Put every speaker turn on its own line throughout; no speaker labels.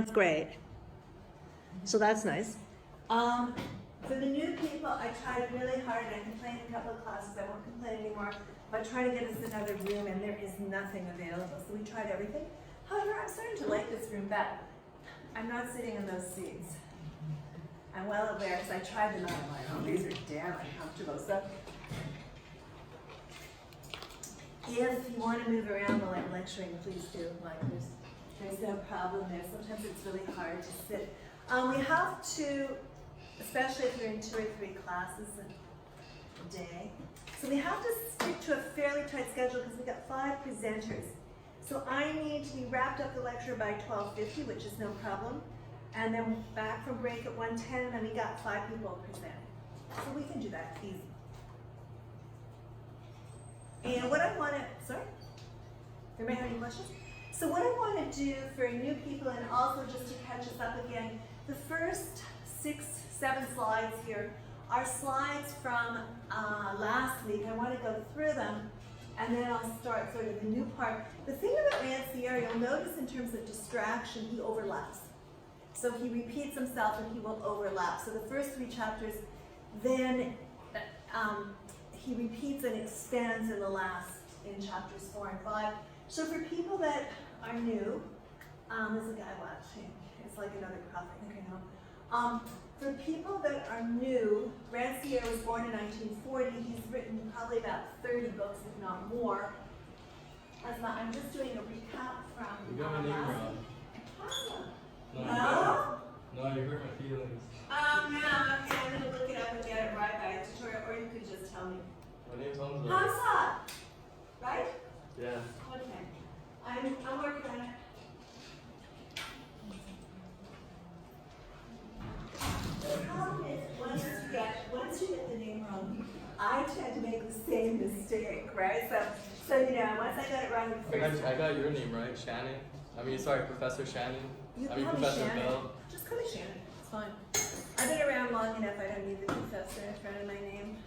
sounds great. So that's nice. For the new people, I tried really hard, and I complained in a couple of classes. I won't complain anymore. But trying to get us another room, and there is nothing available. So we tried everything. However, I'm starting to like this room better. I'm not sitting in those seats. I'm well aware, because I tried them out on my own. These are damn uncomfortable. So if you want to move around while I'm lecturing, please do. Like, there's no problem there. Sometimes it's really hard to sit. We have to, especially if you're in 2 or 3 classes a day, so we have to stick to a fairly tight schedule because we've got 5 presenters. So I need to be wrapped up the lecture by 12:50, which is no problem, and then back from break at 1:10, and we got 5 people presenting. So we can do that easy. And what I want to, sorry? Anybody have any questions? So what I want to do for new people, and also just to catch us up again, the first 6, 7 slides here are slides from last week. I want to go through them, and then I'll start sort of the new part. The thing about Ranciere, you'll notice in terms of distraction, he overlaps. So he repeats himself and he will overlap. So the first 3 chapters, then he repeats and expands in the last, in chapters 4 and 5. So for people that are new, there's a guy watching. It's like another prof, I think I know. For people that are new, Ranciere was born in 1940. He's written probably about 30 books, if not more. I'm just doing a recap from
You got my name wrong.
No?
No, you hurt my feelings.
Yeah, okay, I'm gonna look it up and get it right by a tutorial, or you could just tell me.
My name's Hamza.
Hamza! Right?
Yeah.
Okay. I'm working on it. The problem is, once you get the name wrong, I tend to make the same mistake, right? So you know, once I got it wrong the first
I got your name right, Shannon. Professor Shannon.
You
I mean,
call me
Professor
Shannon.
Bell.
Just call me Shannon. It's fine. I've been around long enough. I don't need the professor in front of my name.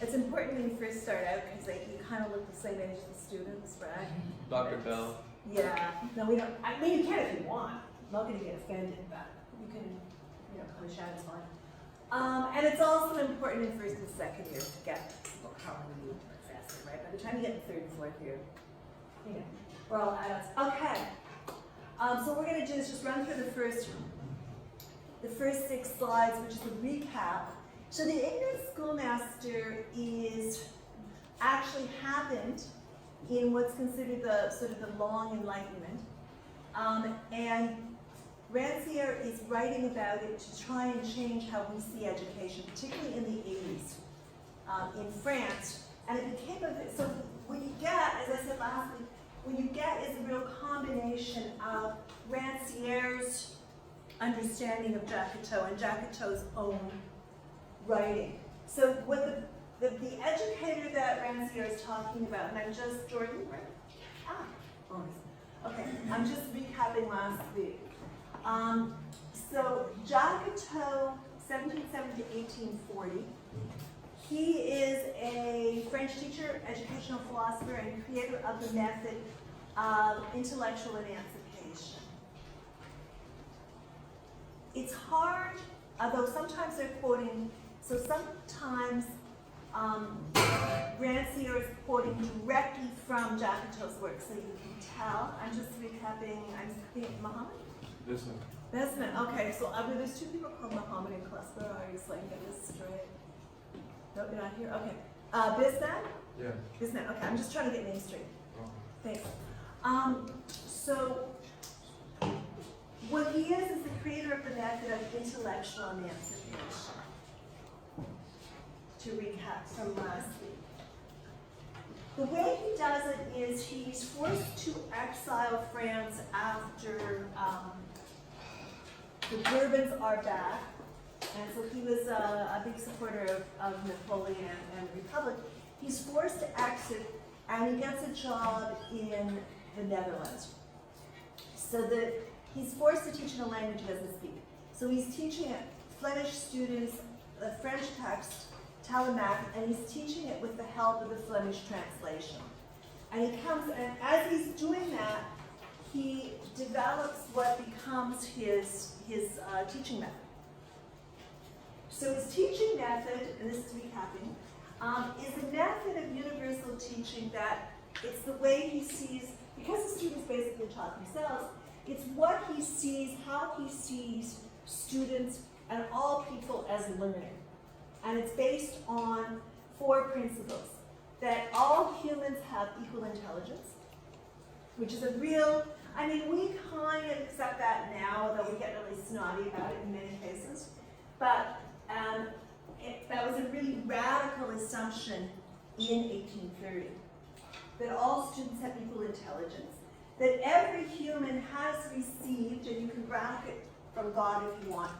It's important when you first start out because you kind of look the same age as the students, right?
Dr. Bell.
Yeah. No, we don't. I mean, you can if you want. I'm not going to get offended, but you can, call me Shannon's fine. And it's also important in first and second year to get people calling you professor, right? By the time you get in third and fourth year, we're all adults. Okay. So what we're going to do is just run through the first 6 slides, which is a recap. So the ignorant schoolmaster is actually happened in what's considered the sort of the long Enlightenment, and Ranciere is writing about it to try and change how we see education, particularly in the 80s in France. And it became so what you get, as I said last week, what you get is a real combination of Ranciere's understanding of Jacques and Jacques' own writing. So what the educator that Ranciere is talking about, and I'm just, Jordan, right? Okay, I'm just recapping last week. So Jacques, 1770 to 1840, he is a French teacher, educational philosopher, and creator of the method of intellectual emancipation. It's hard, although sometimes they're quoting, so sometimes Ranciere is quoting directly from Jacques' work, so you can tell. I'm just recapping, I'm thinking Muhammad?
This one.
This one, okay, so there's 2 people called Muhammad in class, but are you saying get this straight? No, you're not here, okay. Bisman?
Yeah.
Bisman, okay, I'm just trying to get names straight.
Oh.
Thanks. So, what he is the creator of the method of intellectual emancipation. To recap from last week. The way he does it is he's forced to exile France after the Bourbons are back, and so he was a big supporter of Napoleon and the Republic. He's forced to exit, and he gets a job in the Netherlands. So that he's forced to teach in a language he doesn't speak. So he's teaching Flemish students the French text, Telemaque, and he's teaching it with the help of the Flemish translation. And he comes, and as he's doing that, he develops what becomes becomes his teaching method. So his teaching method, and this is recapping, is a method of universal teaching that it's the way he sees, because the students basically taught themselves, it's what he sees, how he sees students and all people as learning. And it's based on 4 principles. That all humans have equal intelligence, which is a real, I mean, we kind of accept that now, although we get really snotty about it in many cases. But that was a really radical assumption in 1830, that all students have equal intelligence, that every human has received, and you can bracket from God if you want,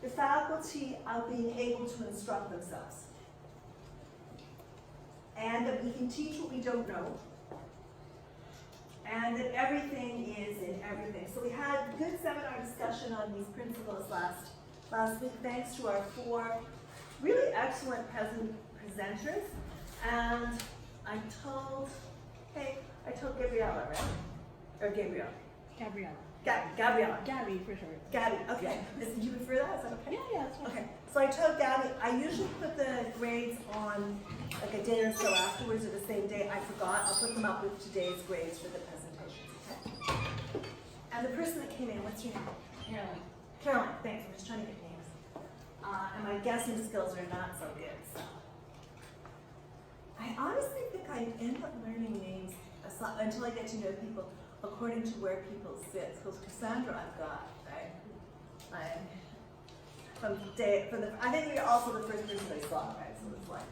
the faculty of being able to instruct themselves. And that we can teach what we don't know, and that everything is in everything. So we had a good seminar discussion on these principles last week, thanks to our 4 really excellent presenters. And I told Gabriella, right? Or Gabrielle?
Gabriella.
Gabriella.
Gabby for sure.
Gabby, okay. Do you prefer that? Is that okay?
Yeah, that's fine.
Okay. So I told Gabby, I usually put the grades on like a day or so afterwards or the same day. I forgot. I'll put them up with today's grades for the presentations. Okay. And the person that came in, what's your name?
Caroline.
Caroline, thanks. I'm just trying to get names. And my guessing skills are not so good, so. I honestly think I end up learning names until I get to know people according to where people sit. Because Cassandra I've got, right? I think you're also the first person I saw, right? So it's like,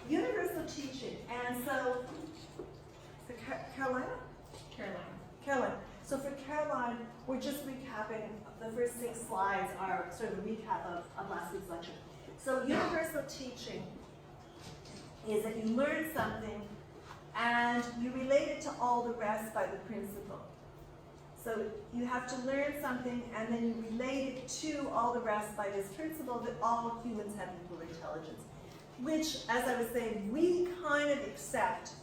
universal teaching. And so, Caroline. So for Caroline, we're just recapping. The first 6 slides are sort of a recap of last week's lecture. So universal teaching is that you learn something and you relate it to all the rest by the principle. So you have to learn something and then you relate it to all the rest by this principle that all humans have equal intelligence. Which, as I was saying, we kind of accept,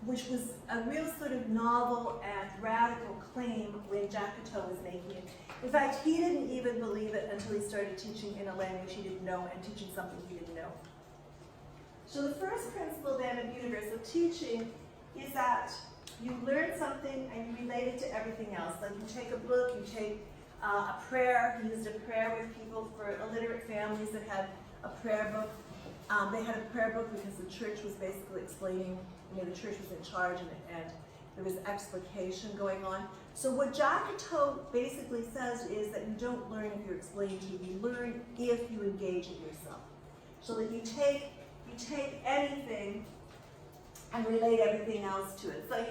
which was a real sort of novel and radical claim when Jacques was making it. In fact, he didn't even believe it until he started teaching in a language he didn't know and teaching something he didn't know. So the first principle then of universal teaching is that you learn something and you relate it to everything else. Like you take a book, you take a prayer. He used a prayer with people for illiterate families that had a prayer book. They had a prayer book because the church was basically explaining, the church was in charge and there was explication going on. So what Jacques basically says is that you don't learn if you're explained to, you learn if you engage it yourself. So that you take anything and relate everything else to it. So, if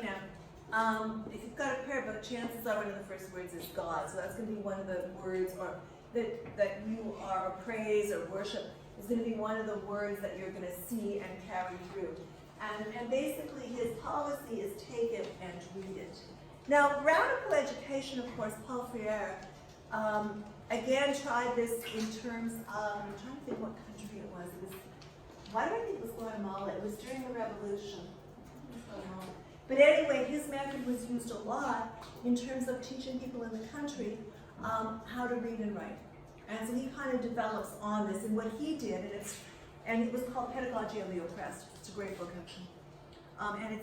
you've got a prayer book, chances are one of the first words is God. So that's going to be one of the words or that you are, or praise or worship is going to be one of the words that you're going to see and carry through. And basically his policy is take it and read it. Now, radical education, of course, Paul Freire, again tried this in terms of, I'm trying to think what country it was. Why do I think it was Guatemala? It was during the revolution. But anyway, his method was used a lot in terms of teaching people in the country how to read and write. And so he kind of develops on this. And what he did, and it was called Pedagogy of the Oppressed. It's a great book, actually. And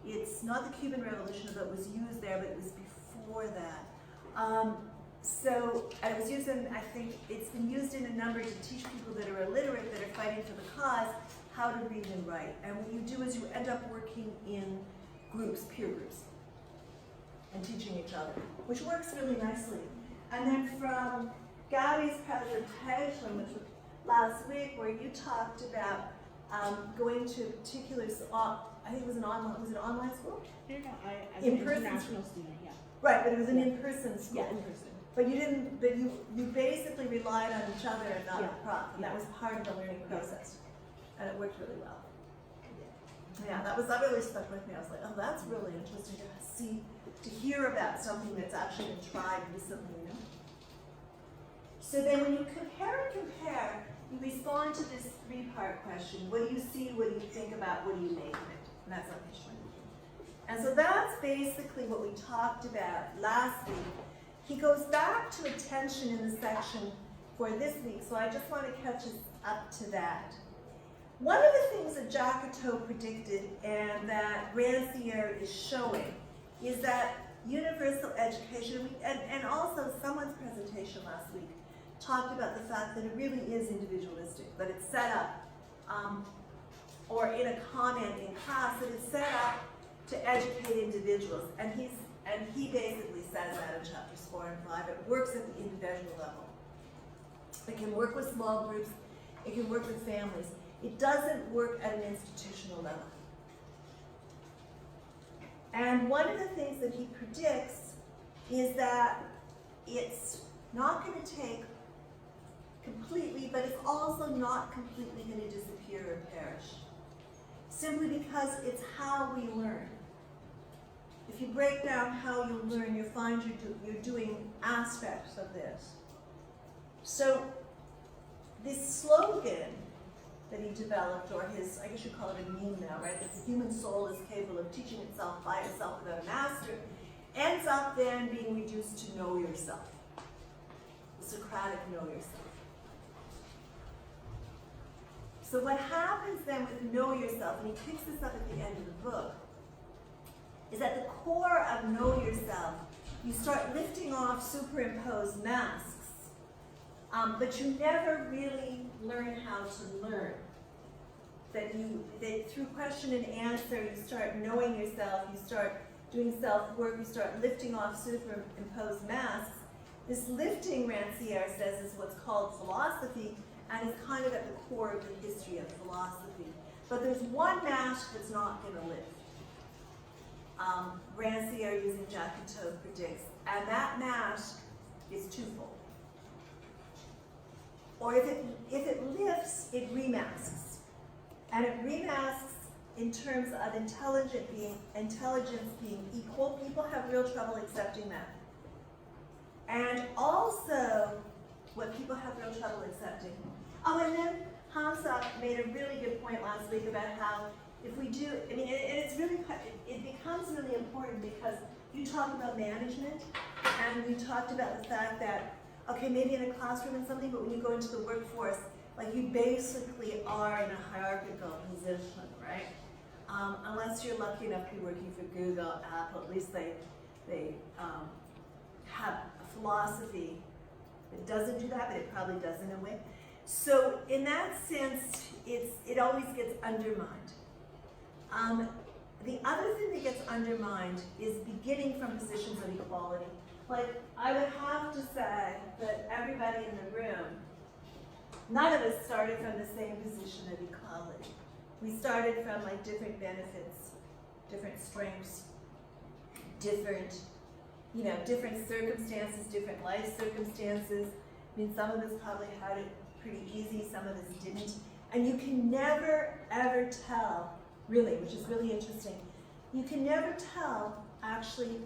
it's not the Cuban Revolution, but it was used there, but it was before that. And it was used in, I think, it's been used in a number to teach people that are illiterate, that are fighting for the cause, how to read and write. And what you do is you end up working in groups, peer groups, and teaching each other, which works really nicely. And then from Gabby's presentation, which was last week, where you talked about going to particular, I think it was an online school?
No, I'm
In
an
person?
international student, yeah.
Right, but it was an in-person school.
Yeah, in person.
But you basically relied on each other and not
Yeah.
the prof, and that
Yeah.
was part of the learning process. And it worked really well. Yeah, that really stuck with me. I was like, oh, that's really interesting to hear about something that's actually been tried recently, So then when you compare, you respond to this 3-part question. What do you see? What do you think about? What do you make of it? And that's what I'm showing you. And so that's basically what we talked about last week. He goes back to attention in the section for this week, so I just want to catch us up to that. One of the things that Jacques predicted and that Ranciere is showing is that universal education, and also someone's presentation last week talked about the fact that it really is individualistic, that it's set up, or in a comment in class, that it's set up to educate individuals. And he basically says that in chapters 4 and 5. It works at the individual level. It can work with small groups. It can work with families. It doesn't work at an institutional level. And one of the things that he predicts is that it's not going to take completely, but it's also not completely going to disappear or perish. Simply because it's how we learn. If you break down how you learn, you'll find you're doing aspects of this. So this slogan that he developed, or his, I guess you call it a meme now, right? That the human soul is capable of teaching itself by itself without a master, ends up then being reduced to know yourself. The Socratic know yourself. So what happens then with know yourself, and he picks this up at the end of the book, is at the core of know yourself, you start lifting off superimposed masks, but you never really learn how to learn. That through question and answer, you start knowing yourself, you start doing self-work, you start lifting off superimposed masks. This lifting, Ranciere says, is what's called philosophy, and is kind of at the core of the history of philosophy. But there's one mask that's not going to lift. Ranciere, using Jaques predicts, and that mask is twofold. Or if it lifts, it remasks. And it remasks in terms of intelligence being equal. People have real trouble accepting that. And also, what people have real trouble accepting. Oh, and then Hamza made a really good point last week about how if we do, I mean, it becomes really important because you talk about management, and we talked about the fact that, okay, maybe in a classroom and something, but when you go into the workforce, like you basically are in a hierarchical position, right? Unless you're lucky enough to be working for Google, Apple, at least they have a philosophy that doesn't do that, but it probably does in a way. So in that sense, it always gets undermined. The other thing that gets undermined is beginning from positions of equality. Like, I would have to say that everybody in the room, none of us started from the same position of equality. We started from like different benefits, different strengths, different circumstances, different life circumstances. I mean, some of us probably had it pretty easy, some of us didn't. And you can never, ever tell, really, which is really interesting, you can never tell, actually,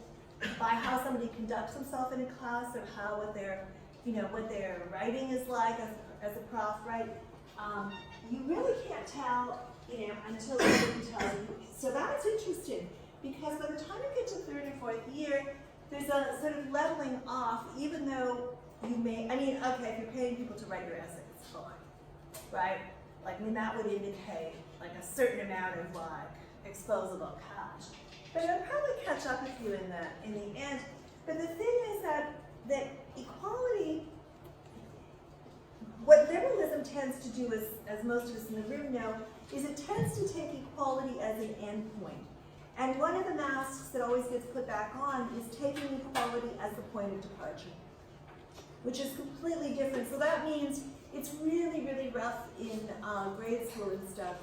by how somebody conducts themselves in a class, or what their writing is like as a prof, right? You really can't tell, until somebody tells you. So that's interesting, because by the time you get to third and fourth year, there's a sort of leveling off, even though you may, okay, if you're paying people to write your essays, fine, right? That would indicate like a certain amount of exposable cash. But it'll probably catch up with you in the end. But the thing is that equality, what liberalism tends to do, as most of us in the room know, is it tends to take equality as an endpoint. And one of the masks that always gets put back on is taking equality as the point of departure, which is completely different. So that means it's really, really rough in grade school and stuff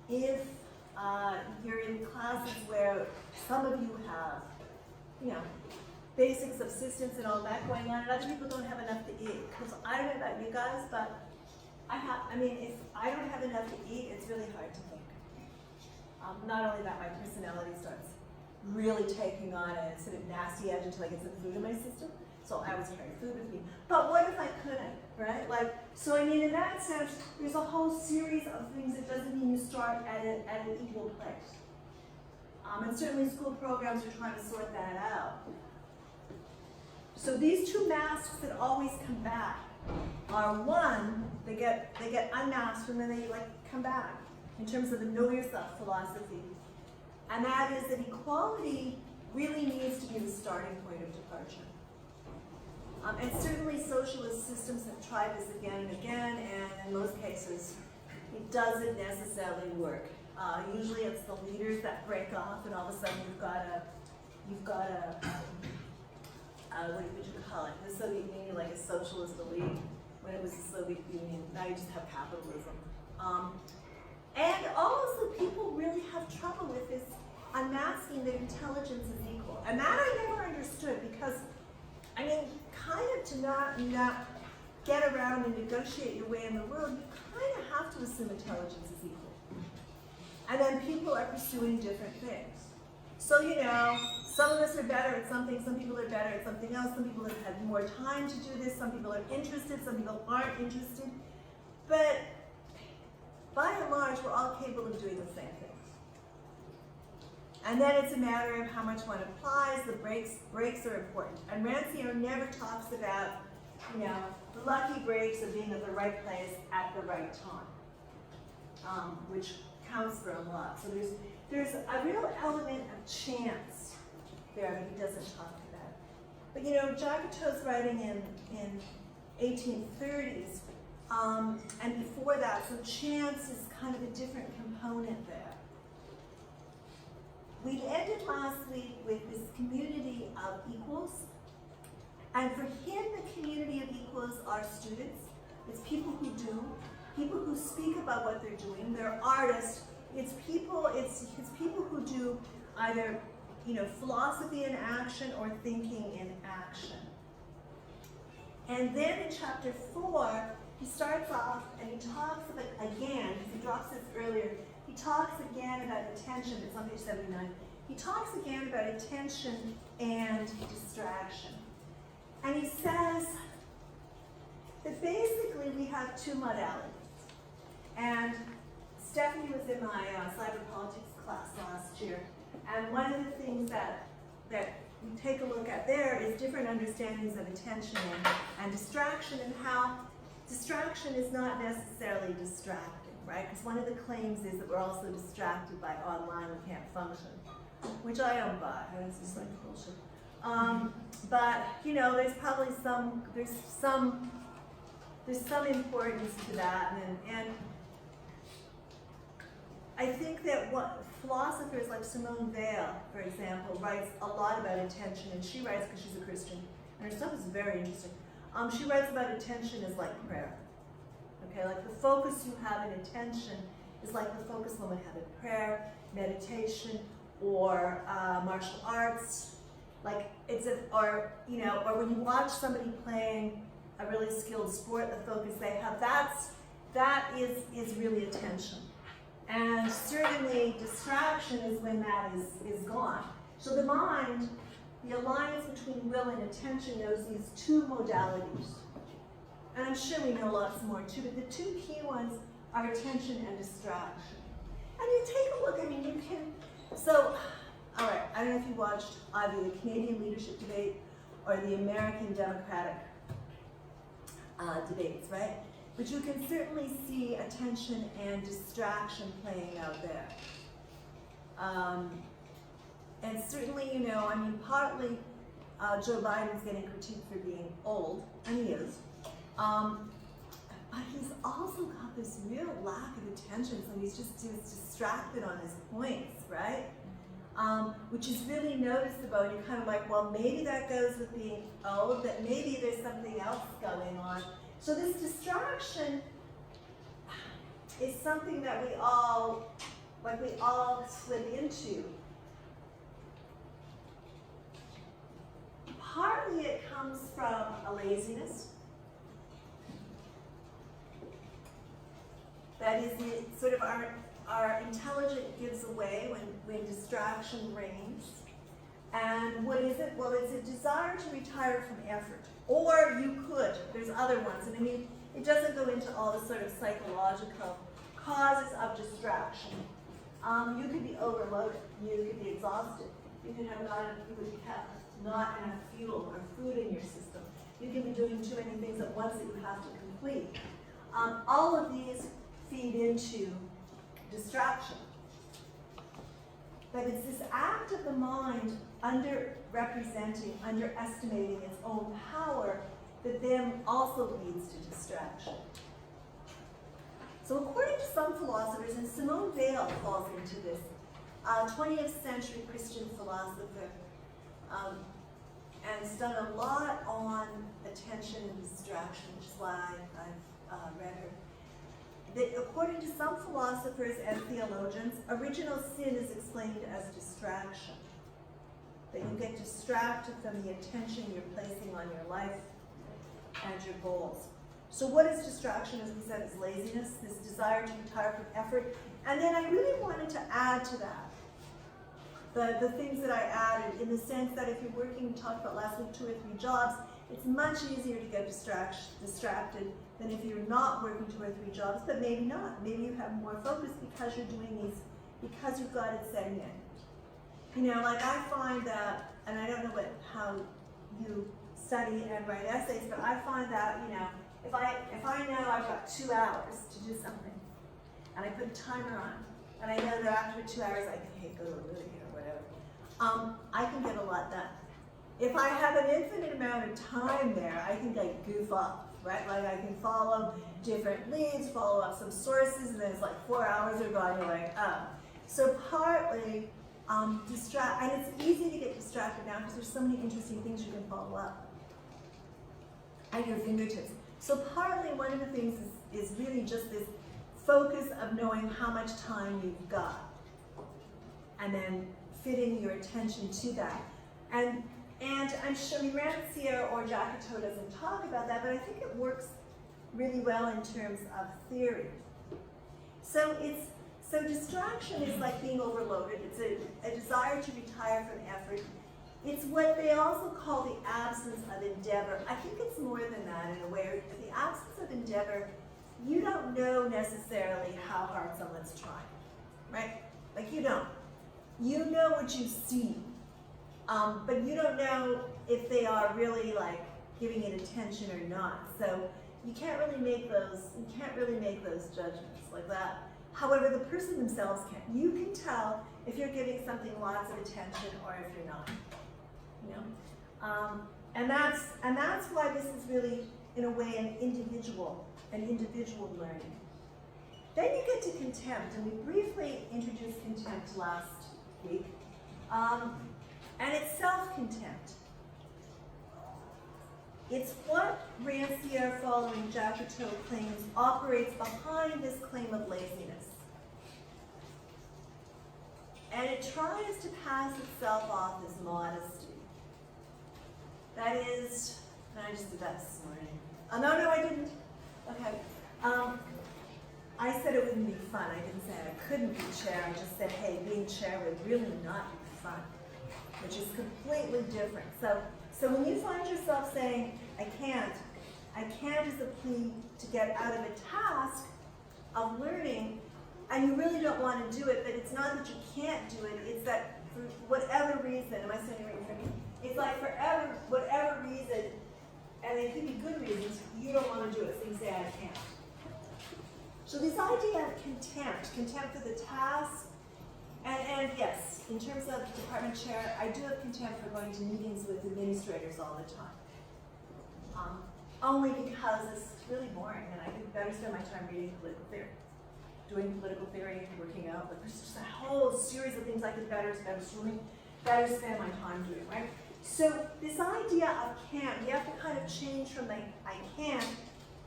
if you're in classes where some of you have, basic subsistence and all that going on, and other people don't have enough to eat. Because I don't know about you guys, but if I don't have enough to eat, it's really hard to think. Not only that, my personality starts really taking on a sort of nasty edge until I get some food in my system. So I always carry food with me. But what if I couldn't, right? So in that sense, there's a whole series of things. It doesn't mean you start at an equal place. And certainly school programs are trying to sort that out. So these two masks that always come back are one, they get unmasked and then they like come back in terms of the know yourself philosophy. And that is that equality really needs to be the starting point of departure. And certainly socialist systems have tried this again and again, and in most cases, it doesn't necessarily work. Usually it's the leaders that break off, and all of a sudden you've got a what would you call it? The Soviet Union, like a socialist elite, when it was the Soviet Union. Now you just have capitalism. And also people really have trouble with this unmasking that intelligence is equal. And that I never understood because, I mean, kind of to not get around and negotiate your way in the world, you kind of have to assume intelligence is equal. And then people are pursuing different things. So, you know, some of us are better at something, some people are better at something else, some people have had more time to do this, some people are interested, some people aren't interested. But by and large, we're all capable of doing the same things. And then it's a matter of how much one applies. The breaks are important. And Ranciere never talks about, you know, the lucky breaks of being at the right place at the right time, which counts for a lot. So there's a real element of chance there that he doesn't talk about. But you know, Jacques was writing in 1830s, and before that, so chance is kind of a different component there. We ended last week with this community of equals. And for him, the community of equals are students. It's people who do, people who speak about what they're doing. They're artists. It's people who do either, you know, philosophy in action or thinking in action. And then in chapter 4, he starts off and he talks about, again, because he drops this earlier, he talks again about attention. It's on page 79. He talks again about attention and distraction. And he says that basically we have two modalities. And Stephanie was in my cyber politics class last year. And one of the things that we take a look at there is different understandings of attention and distraction, and how distraction is not necessarily distracting, right? Because one of the claims is that we're also distracted by online, we can't function, which I don't buy. It's just like bullshit. But you know, there's probably there's some importance to that, and I think that what philosophers like Simone Weil, for example, writes a lot about attention, and she writes because she's a Christian, and her stuff is very interesting. She writes about attention as like prayer. Okay, like the focus you have in attention is like the focus one would have in prayer, meditation, or martial arts. Like or when you watch somebody playing a really skilled sport, the focus they have, that is really attention. And certainly distraction is when that is gone. So the mind, the alliance between will and attention knows these two modalities. And I'm sure we know lots more too, but the two key ones are attention and distraction. And you take a look, I mean, you can, so, all right, I don't know if you watched either the Canadian leadership debate or the American Democratic debates, right? But you can certainly see attention and distraction playing out there. And certainly, you know, I mean, partly Joe Biden's getting critiqued for being old, and he is. But he's also got this real lack of attention, so he's distracted on his points, right? Which is really noticeable. You're kind of like, well, maybe that goes with being old, that maybe there's something else going on. So this distraction is something that we all slip into. Partly it comes from a laziness. That is, sort of our intelligence gives away when distraction reigns. And what is it? Well, it's a desire to retire from effort. Or you could, there's other ones. And I mean, it doesn't go into all the sort of psychological causes of distraction. You could be overloaded. You could be exhausted. You could have not enough fuel or food in your system. You can be doing too many things at once that you have to complete. All of these feed into distraction. But it's this act of the mind underrepresenting, underestimating its own power that then also leads to distraction. So according to some philosophers, and Simone Weil falls into this, 20th century Christian philosopher, and has done a lot on attention and distraction, which is why I've read her. That according to some philosophers and theologians, original sin is explained as distraction. That you get distracted from the attention you're placing on your life and your goals. So what is distraction? As we said, it's laziness, this desire to retire from effort. And then I really wanted to add to that the things that I added, in the sense that if you're working, we talked about last week, 2 or 3 jobs, it's much easier to get distracted than if you're not working 2 or 3 jobs, but maybe not. Maybe you have more focus because you're doing these, because you've got it setting in. You know, like I find that, and I don't know how you study and write essays, but I find that, you know, if I know I've got 2 hours to do something, and I put a timer on, and I know that after 2 hours I can go to a movie or whatever, I can get a lot done. If I have an infinite amount of time there, I can like goof off, right? Like I can follow different leads, follow up some sources, and then it's like 4 hours are gone, you're like, oh. So partly, and it's easy to get distracted now because there's so many interesting things you can follow up at your fingertips. So partly one of the things is really just this focus of knowing how much time you've got and then fitting your attention to that. And I'm sure Ranciere or Jaques doesn't talk about that, but I think it works really well in terms of theory. So distraction is like being overloaded. It's a desire to retire from effort. It's what they also call the absence of endeavor. I think it's more than that in a way. The absence of endeavor, you don't know necessarily how hard someone's trying, right? Like you don't. You know what you see, but you don't know if they are really like giving it attention or not. So you can't really make those judgments like that. However, the person themselves can. You can tell if you're giving something lots of attention or if you're not. You know, and that's why this is really, in a way, an individual learning. Then you get to contempt, and we briefly introduced contempt last week, and it's self-contempt. It's what Ranciere, following Jacques, claims operates behind this claim of laziness. And it tries to pass itself off as modesty. That is, and I just did that this morning. Oh, no, I didn't. Okay. I said it wouldn't be fun. I didn't say I couldn't be chair. I just said, hey, being chair would really not be fun, which is completely different. So when you find yourself saying, I can't is a plea to get out of a task of learning, and you really don't want to do it, but it's not that you can't do it, it's that for whatever reason, am I saying it right in front of you? It's like for whatever reason, and it could be good reasons, you don't want to do it, so you say, I can't. So this idea of contempt of the task, and yes, in terms of department chair, I do have contempt for going to meetings with administrators all the time. Only because it's really boring, and I could better spend my time reading political theory, doing political theory, working out, but there's just a whole series of things I could better spend my time doing, right? So this idea of can't, you have to kind of change from the I can't,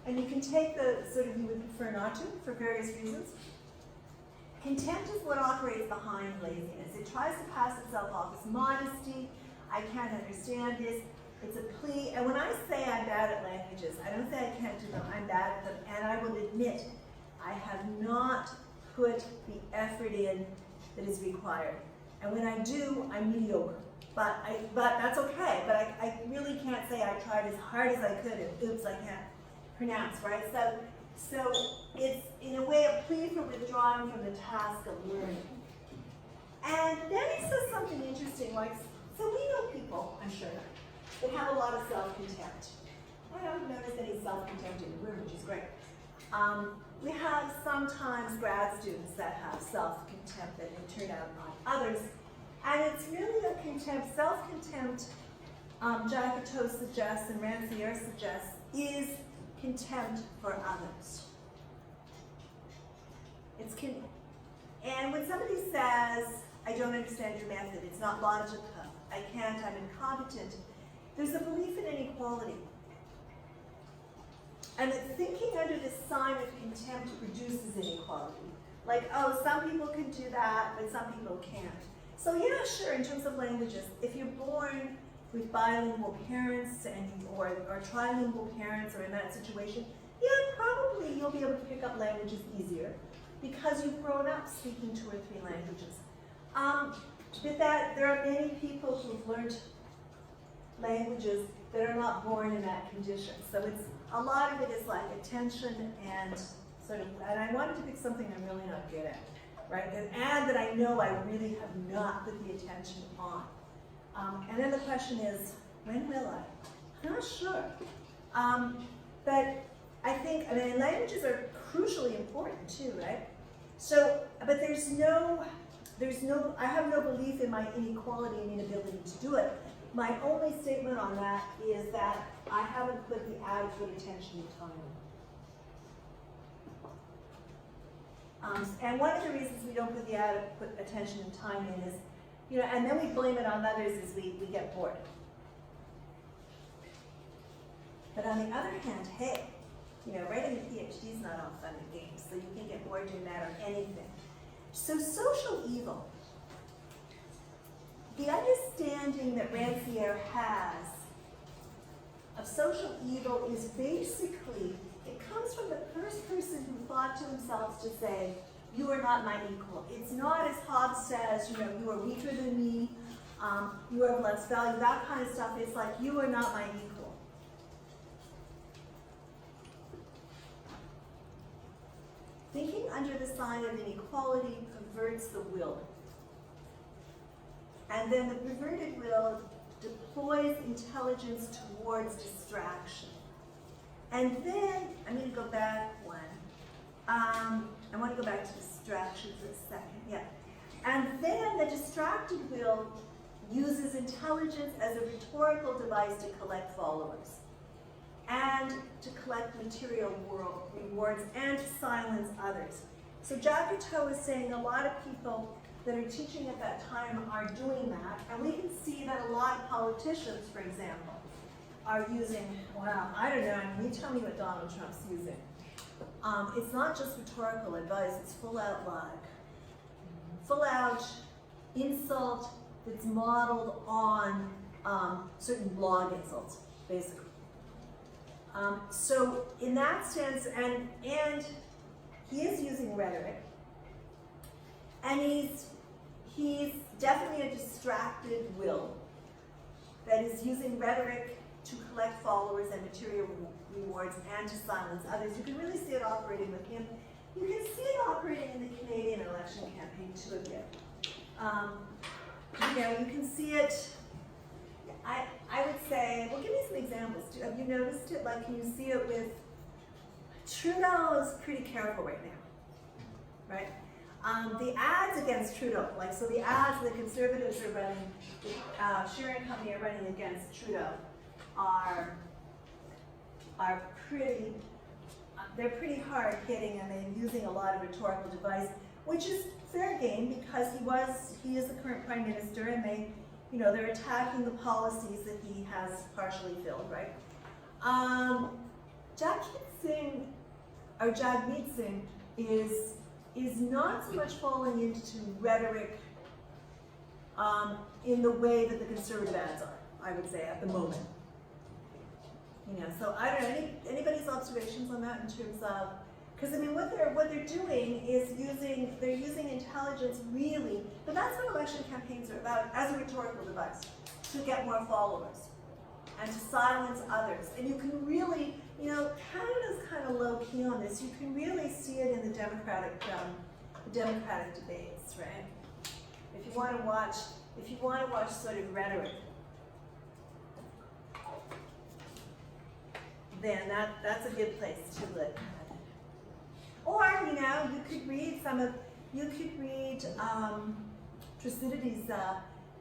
and you can take the sort of you would prefer not to for various reasons. Contempt is what operates behind laziness. It tries to pass itself off as modesty. I can't understand this. It's a plea. And when I say I'm bad at languages, I don't say I can't do them. I'm bad at them. And I will admit, I have not put the effort in that is required. And when I do, I'm mediocre. But that's okay. But I really can't say I tried as hard as I could and oops, I can't pronounce, right? So it's, in a way, a plea for withdrawing from the task of learning. And then he says something interesting, like, so we know people, I'm sure, that have a lot of self-contempt. I haven't noticed any self-contempt in the room, which is great. We have sometimes grad students that have self-contempt that they turn out on others. And it's really a contempt, self-contempt, Jaques suggests and Ranciere suggests, is contempt for others. And when somebody says, I don't understand your method, it's not logical, I can't, I'm incompetent, there's a belief in inequality. And that thinking under the sign of contempt produces inequality. Like, oh, some people can do that, but some people can't. So yeah, sure, in terms of languages, if you're born with bilingual parents or trilingual parents or in that situation, yeah, probably you'll be able to pick up languages easier because you've grown up speaking 2 or 3 languages. But that there are many people who've learned languages that are not born in that condition. So it's a lot of it is like attention and sort of, and I wanted to pick something I'm really not good at, right? And that I know I really have not put the attention on. And then the question is, when will I? I'm not sure. But I think, languages are crucially important too, right? So, but I have no belief in my inequality and inability to do it. My only statement on that is that I haven't put the adequate attention and time in. And one of the reasons we don't put the adequate attention and time in is, and then we blame it on others as we get bored. But on the other hand, hey, writing a PhD is not all fun and games, so you can get bored doing that or anything. So social evil, the understanding that Ranciere has of social evil is basically, it comes from the first person who thought to himself to say, you are not my equal. It's not as Hobbes says, you are weaker than me, you are of less value, that kind of stuff. It's like, you are not my equal. Thinking under the sign of inequality perverts the will. And then the perverted will deploys intelligence towards distraction. And then, I'm going to go back one. I want to go back to distraction for a second. Yeah. And then the distracted will uses intelligence as a rhetorical device to collect followers and to collect material rewards and to silence others. So Jaques is saying a lot of people that are teaching at that time are doing that, and we can see that a lot of politicians, for example, are using, I don't know, you tell me what Donald Trump's using. It's not just rhetorical advice, it's full out lie. Full out insult that's modeled on certain blog insults, basically. So in that sense, and he is using rhetoric, and he's definitely a distracted will that is using rhetoric to collect followers and material rewards and to silence others. You can really see it operating with him. You can see it operating in the Canadian election campaign too a bit. You can see it, I would say, well, give me some examples. Have you noticed it? Like, can you see it with, Trudeau is pretty careful right now, right? The ads against Trudeau, so the ads the Conservatives are running, the Sharon Company are running against Trudeau are pretty, they're pretty hard hitting, and they're using a lot of rhetorical device, which is fair game because he is the current Prime Minister, and they're attacking the policies that he has partially filled, right? Jagmeet Singh is not so much falling into rhetoric in the way that the Conservative ads are, I would say, at the moment. So I don't know, anybody's observations on that in terms of, because what they're doing is they're using intelligence really, but that's what election campaigns are about, as a rhetorical device, to get more followers and to silence others. And you can really, Canada's kind of low key on this. You can really see it in the Democratic debates, right? if you want to watch sort of rhetoric, then that's a good place to look. Or, you know, you could read Thucydides'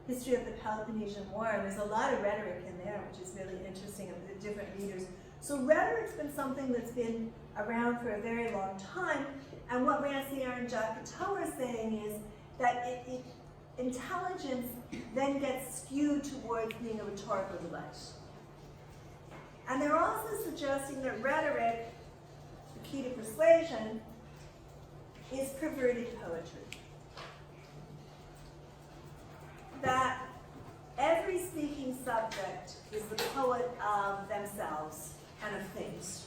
History of the Peloponnesian War, and there's a lot of rhetoric in there, which is really interesting, of the different leaders. So rhetoric's been something that's been around for a very long time, and what Ranciere and Jacques are saying is that intelligence then gets skewed towards being a rhetorical device. And they're also suggesting that rhetoric, the key to persuasion, is perverted poetry. That every speaking subject is the poet of themselves and of things.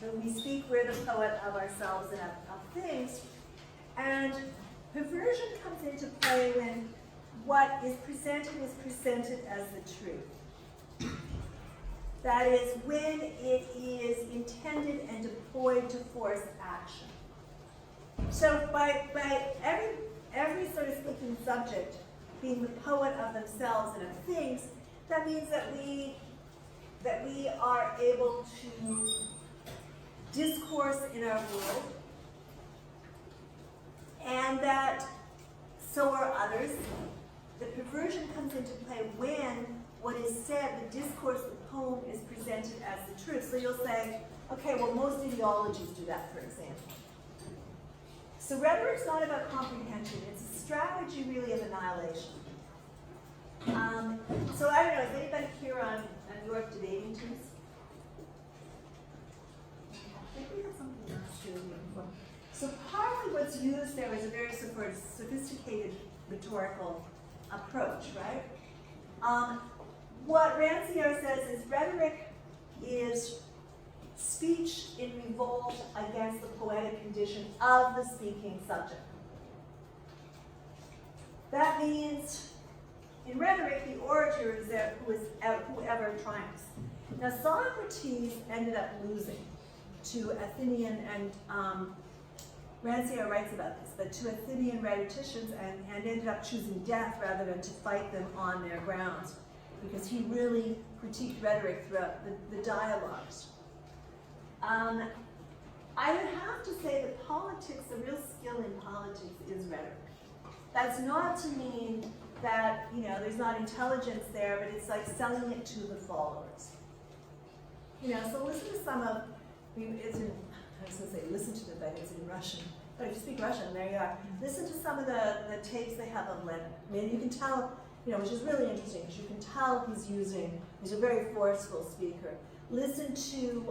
When we speak, we're the poet of ourselves and of things. And perversion comes into play when what is presented as the truth. That is, when it is intended and deployed to force action. So by every sort of speaking subject being the poet of themselves and of things, that means that we are able to discourse in our world, and that so are others. The perversion comes into play when what is said, the discourse, the poem, is presented as the truth. So you'll say, okay, well, most ideologies do that, for example. So rhetoric's not about comprehension. It's a strategy, really, of annihilation. So I don't know, is anybody here on Youre debating teams? I think we had something else to do before. So partly what's used there is a very sophisticated rhetorical approach, right? What Ranciere says is rhetoric is speech in revolt against the poetic condition of the speaking subject. That means, in rhetoric, the orator is there whoever triumphs. Now, Socrates ended up losing to Athenian, and Ranciere writes about this, but to Athenian rhetoricians, and ended up choosing death rather than to fight them on their grounds, because he really critiqued rhetoric throughout the dialogues. I would have to say that politics, the real skill in politics is rhetoric. That's not to mean that, you know, there's not intelligence there, but it's like selling it to the followers. You know, so listen to some of, I was going to say listen to it, but it's in Russian. But if you speak Russian, there you are. Listen to some of the tapes they have of Lenin. I mean, you can tell, you know, which is really interesting, because you can tell he's a very forceful speaker. Listen to,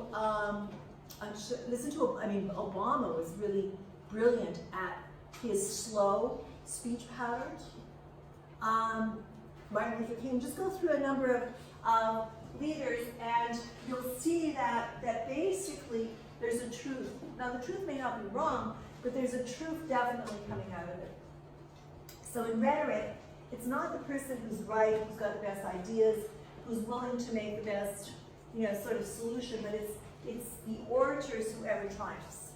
Obama was really brilliant at his slow speech patterns. Martin Luther King, just go through a number of leaders, and you'll see that basically there's a truth. Now, the truth may not be wrong, but there's a truth definitely coming out of it. So in rhetoric, it's not the person who's right, who's got the best ideas, who's willing to make the best, you know, sort of solution, but it's the orators whoever triumphs.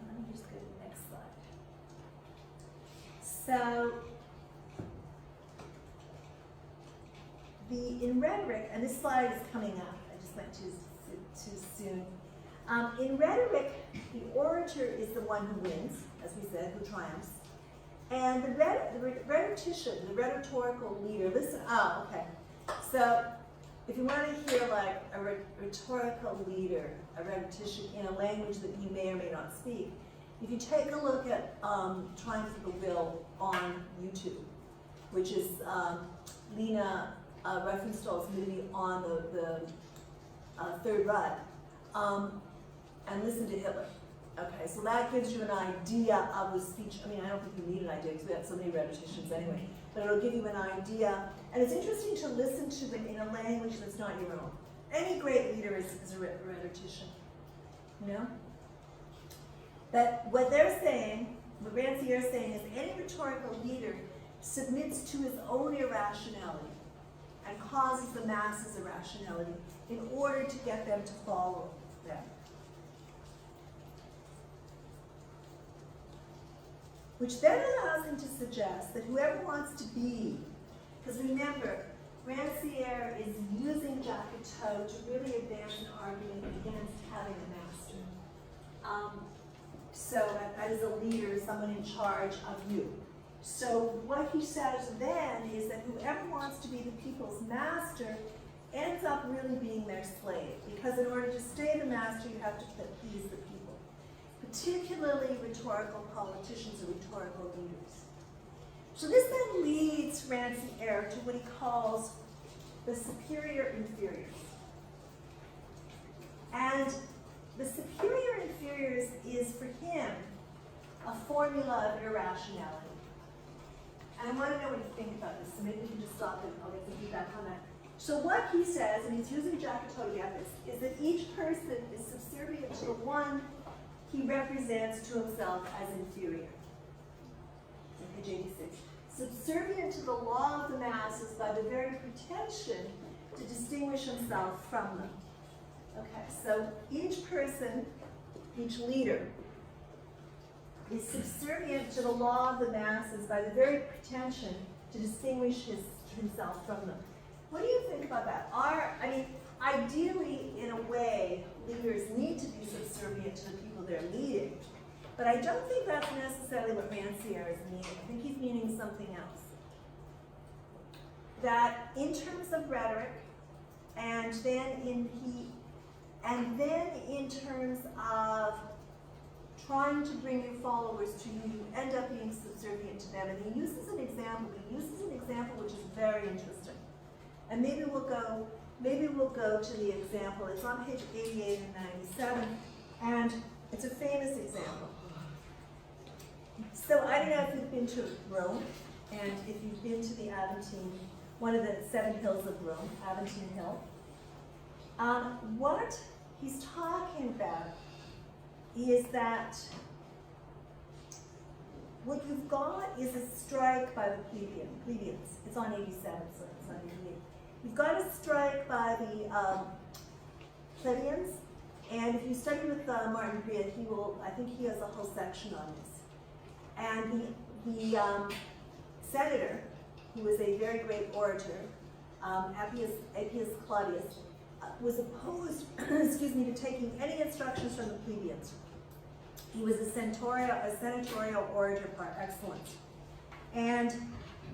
Let me just go to the next slide. So, in rhetoric, and this slide is coming up, I just went too soon. In rhetoric, the orator is the one who wins, as we said, who triumphs. And the rhetorician, the rhetorical leader, listen, okay. So if you want to hear like a rhetorical leader, a rhetorician in a language that you may or may not speak, if you take a look at Triumph of the Will on YouTube, which is Lena Riefenstahl's movie on the Third Reich, and listen to Hitler. Okay, so that gives you an idea of the speech. I mean, I don't think you need an idea because we have so many rhetoricians anyway, but it'll give you an idea. And it's interesting to listen to them in a language that's not your own. Any great leader is a rhetorician, you know? But what they're saying, what Ranciere is saying, is any rhetorical leader submits to his own irrationality and causes the masses irrationality in order to get them to follow. them. Which then allows him to suggest that whoever wants to be, because remember, Ranciere is using Jacques to really advance an argument against having a master. So that is a leader, someone in charge of you. So what he says then is that whoever wants to be the people's master ends up really being their slave, because in order to stay the master, you have to appease the people, particularly rhetorical politicians or rhetorical leaders. So this then leads Ranciere to what he calls the superior inferiors. And the superior inferiors is for him a formula of irrationality. And I want to know what you think about this, so maybe we can just stop and I'll get some feedback on that. So what he says, and he's using Jacques to get this, is that each person is subservient to the one he represents to himself as inferior. On page 86. Subservient to the law of the masses by the very pretension to distinguish himself from them. Okay, so each person, each leader, is subservient to the law of the masses by the very pretension to distinguish himself from them. What do you think about that? Ideally, in a way, leaders need to be subservient to the people they're leading. But I don't think that's necessarily what Ranciere is meaning. I think he's meaning something else. That in terms of rhetoric, and then in terms of trying to bring your followers to you, you end up being subservient to them. And he uses an example. He uses an example which is very interesting. And maybe we'll go to the example. It's on page 88 and 97, and it's a famous example. So I don't know if you've been to Rome, and if you've been to the Aventine, one of the 7 hills of Rome, Aventine Hill. What he's talking about is that what you've got is a strike by the plebeians. It's on 87, so it's on 88. You've got a strike by the plebeians, and if you study with Martin Breed, I think he has a whole section on this. And the senator, who was a very great orator, Appius Claudius, was opposed, to taking any instructions from the plebeians. He was a senatorial orator par excellence. And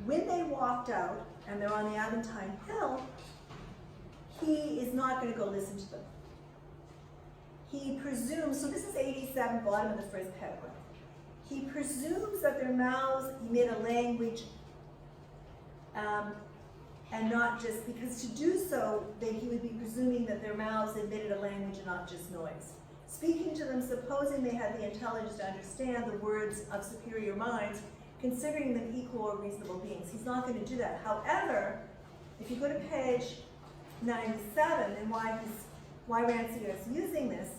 when they walked out, and they're on the Aventine Hill, he is not going to go listen to them. He presumes, so this is 87, bottom of the first paragraph. He presumes that their mouths emit a language, and not just, because to do so, he would be presuming that their mouths emitted a language and not just noise. Speaking to them, supposing they had the intelligence to understand the words of superior minds, considering them equal or reasonable beings. He's not going to do that. However, if you go to page 97, and why Ranciere is using this,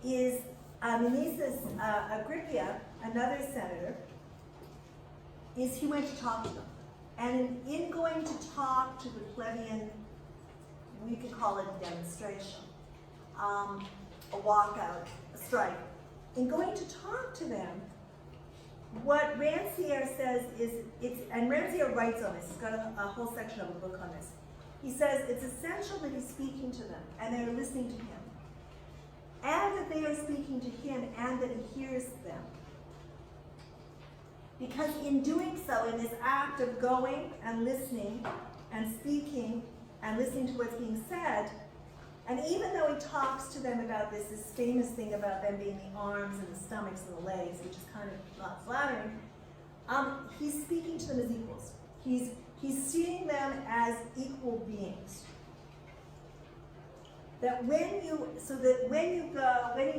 is Mimesis Agrippia, another senator, is he went to talk to them. And in going to talk to the plebeian, we could call it a demonstration, a walkout, a strike. In going to talk to them, what Ranciere says is, and Ranciere writes on this, he's got a whole section of a book on this. He says it's essential that he's speaking to them and they're listening to him, and that they are speaking to him and that he hears them. Because in doing so, in this act of going and listening and speaking and listening to what's being said, and even though he talks to them about this famous thing about them being the arms and the stomachs and the legs, which is kind of not flattering, he's speaking to them as equals. He's seeing them as equal beings. When he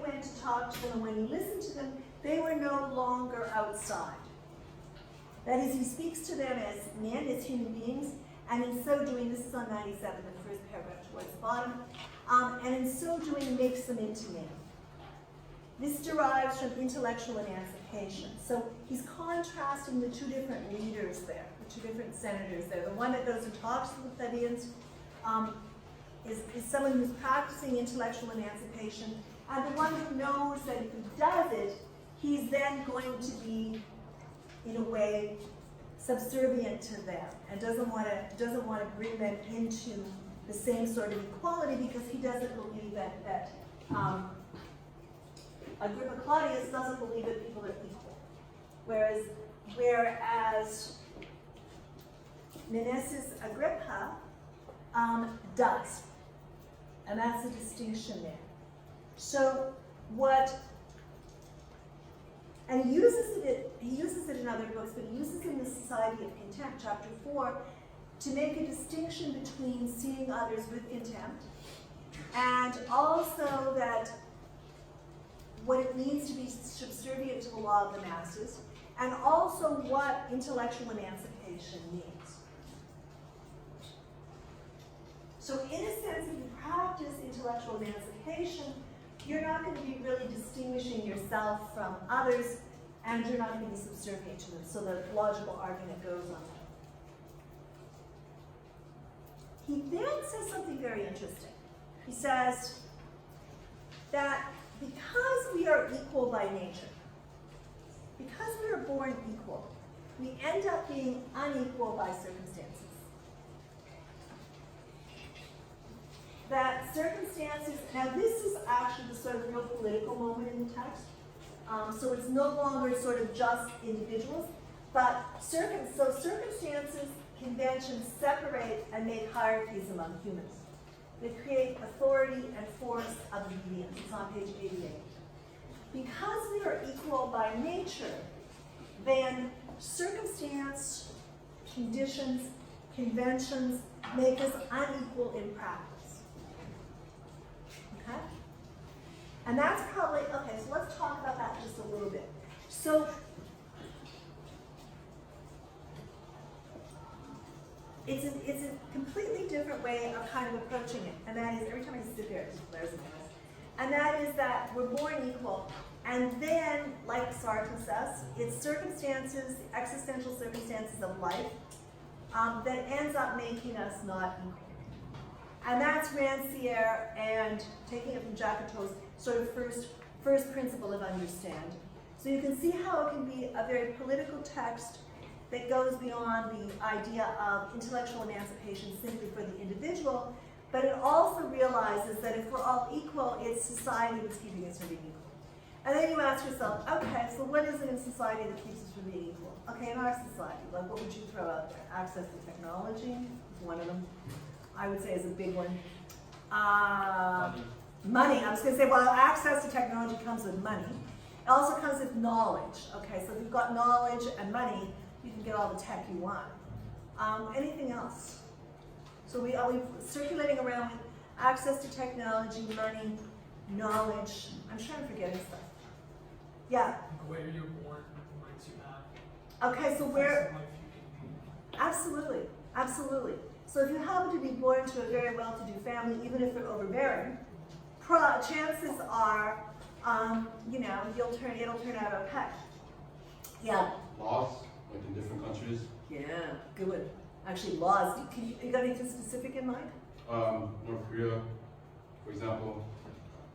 went to talk to them and when he listened to them, they were no longer outside. That is, he speaks to them as men, as human beings, and in so doing, this is on 97, the first paragraph towards the bottom, and in so doing makes them into men. This derives from intellectual emancipation. So he's contrasting the two different leaders there, the two different senators there. The one that goes and talks to the plebeians, is someone who's practicing intellectual emancipation, and the one who knows that if he does it, he's then going to be, in a way, subservient to them, and doesn't want to bring them into the same sort of equality because he doesn't believe that Agrippa Claudius doesn't believe that people are equal, whereas Nemesis Agrippa does, and that's the distinction there. So and he uses it in other books, but he uses it in the Society of Contempt, chapter 4, to make a distinction between seeing others with contempt and also that what it means to be subservient to the law of the masses, and also what intellectual emancipation means. So in a sense, if you practice intellectual emancipation, you're not going to be really distinguishing yourself from others, and you're not going to be subservient to them. So the logical argument goes on. He then says something very interesting. He says that because we are equal by nature, because we are born equal, we end up being unequal by circumstances. That circumstances, now this is actually the sort of real political moment in the text. So it's no longer sort of just individuals, but circumstances, conventions separate and make hierarchies among humans. They create authority and force of obedience. It's on page 88. Because we are equal by nature, then circumstance, conditions, conventions make us unequal in practice. Okay? And that's probably, okay, so let's talk about that just a little bit. So, it's a completely different way of kind of approaching it, and that is, every time I sit there, it just flares in my eyes. And that is that we're born equal, and then, like Sartre says, it's circumstances, existential circumstances of life, that ends up making us not equal. And that's Rancière and taking it from Jacques' sort of first principle of understanding. So you can see how it can be a very political text that goes beyond the idea of intellectual emancipation simply for the individual, but it also realizes that if we're all equal, it's society that's keeping us from being equal. And then you ask yourself, okay, so what is it in society that keeps us from being equal? Okay, in our society, like what would you throw out there? Access to technology is one of them. I would say is a big one. Money. I was going to say, well, access to technology comes with money. It also comes with knowledge. Okay, so if you've got knowledge and money, you can get all the tech you want. Anything else? So are we circulating around with access to technology, money, knowledge? I'm sure I'm forgetting stuff. Yeah.
Where you're born, the rights you have.
Okay, so where? Absolutely, absolutely. So if you happen to be born to a very well-to-do family, even if they're overbearing, chances are, it'll turn out okay. Yeah.
Laws, like in different countries.
Yeah, good one. Actually, laws. You got anything specific in mind?
North Korea, for example,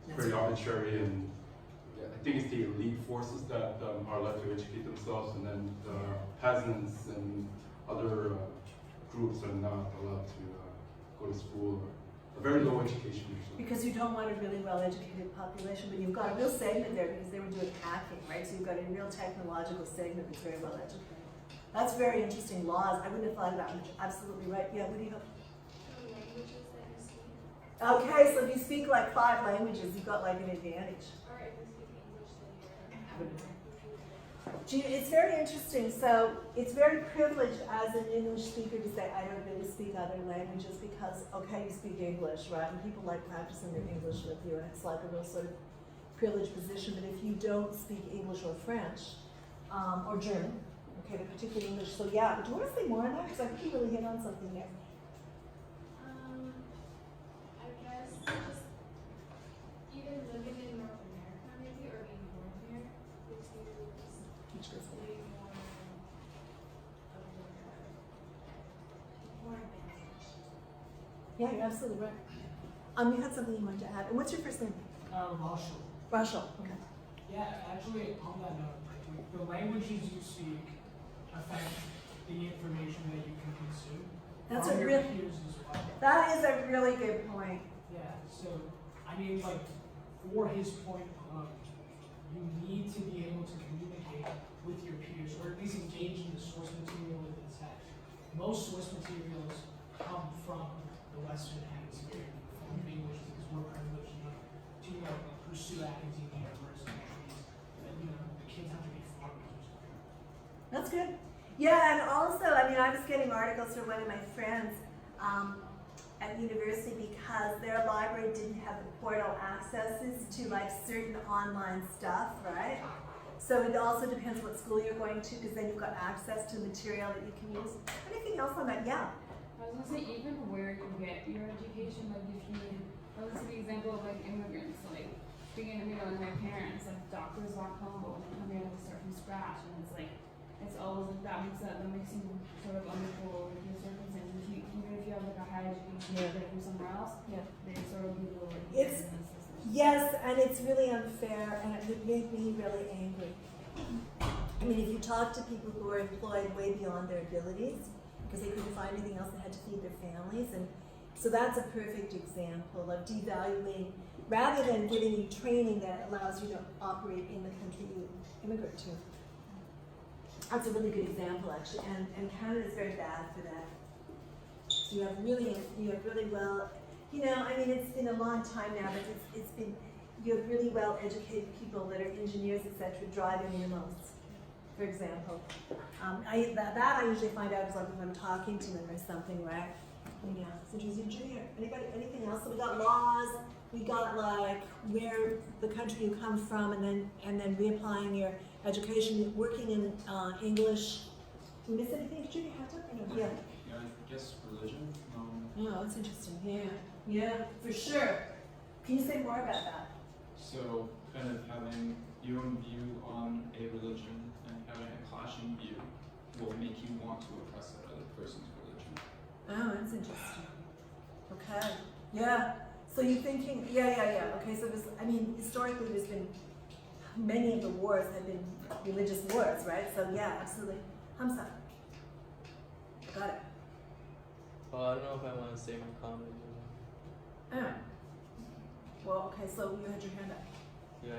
it's pretty arbitrary, and I think it's the elite forces that are left to educate themselves, and then the peasants and other groups are not allowed to go to school, or a very low education usually.
Because you don't want a really well-educated population, but you've got a real segment there because they were doing hacking, right? So you've got a real technological segment that's very well-educated. That's very interesting laws. I wouldn't have thought of that much. Absolutely right. Yeah, what do you have?
The languages that you speak.
Okay, so if you speak like 5 languages, you've got like an advantage.
Or if you speak English, then you're
It's very interesting. So it's very privileged as an English speaker to say, I don't really speak other languages because, okay, you speak English, right? And people like practicing their English with you, and it's like a real sort of privileged position. But if you don't speak English or French, or German, okay, but particularly English. So yeah, but do you want to say more on that? Because I think you really hit on something there.
I guess just either living in North America maybe or being born here gives you
Teach this one.
way more advantage.
Yeah, you're absolutely right. You had something you wanted to add. And what's your first name?
Marshall.
Rachel. Okay.
Yeah, actually, on that note, like, the languages you speak affect the information that you can consume.
That's
from
a
your
real.
peers as well.
That is a really good point.
Yeah, so, I mean, like, for his point alone, you need to be able to communicate with your peers, or at least engage in the source material of the text. Most source materials come from the Western Hemisphere, from English, because we're privileged enough to, pursue academia versus countries that, the kids have to be farmers or something.
That's good. Yeah, and also, I mean, I was getting articles from one of my friends at university because their library didn't have the portal accesses to like certain online stuff, right? So it also depends what school you're going to, because then you've got access to material that you can use. Anything else on that? Yeah.
I was gonna say, even where you get your education, like if you, I was the example of like immigrants, like speaking to my parents, like doctors back home, but when they come here, they start from scratch, and it's like, it's always like that makes you sort of unequal with your circumstances. Even if you have like a high education, like from somewhere else, they sort of be a little like
It's-
in the system.
Yes, and it's really unfair, and it would make me really angry. I mean, if you talk to people who are employed way beyond their abilities, because they couldn't find anything else, they had to feed their families, and so that's a perfect example of devaluing, rather than giving you training that allows you to operate in the country you immigrate to. That's a really good example, actually, and Canada is very bad for that. So you have really well. I mean, it's been a long time now, but it's been, you have really well-educated people that are engineers, etc., driving limos, for example. That I usually find out is like if I'm talking to them or something, right? Yeah, it's interesting. Junior, anything else? So we got laws, we got like where the country you come from, and then reapplying your education, working in English. Did we miss anything? Junior, have to? Yeah.
Yeah, I guess religion.
Oh, that's interesting. Yeah, for sure. Can you say more about that?
So, kind of having your own view on a religion and having a clashing view will make you want to oppress that other person's religion.
Oh, that's interesting. Okay. Yeah. So you're thinking, yeah. Okay, so historically there's been, many of the wars have been religious wars, right? So yeah, absolutely. Hamza. Got it.
I don't know if I want to say my comment.
Oh. Well, okay, so you had your hand up.
Yeah,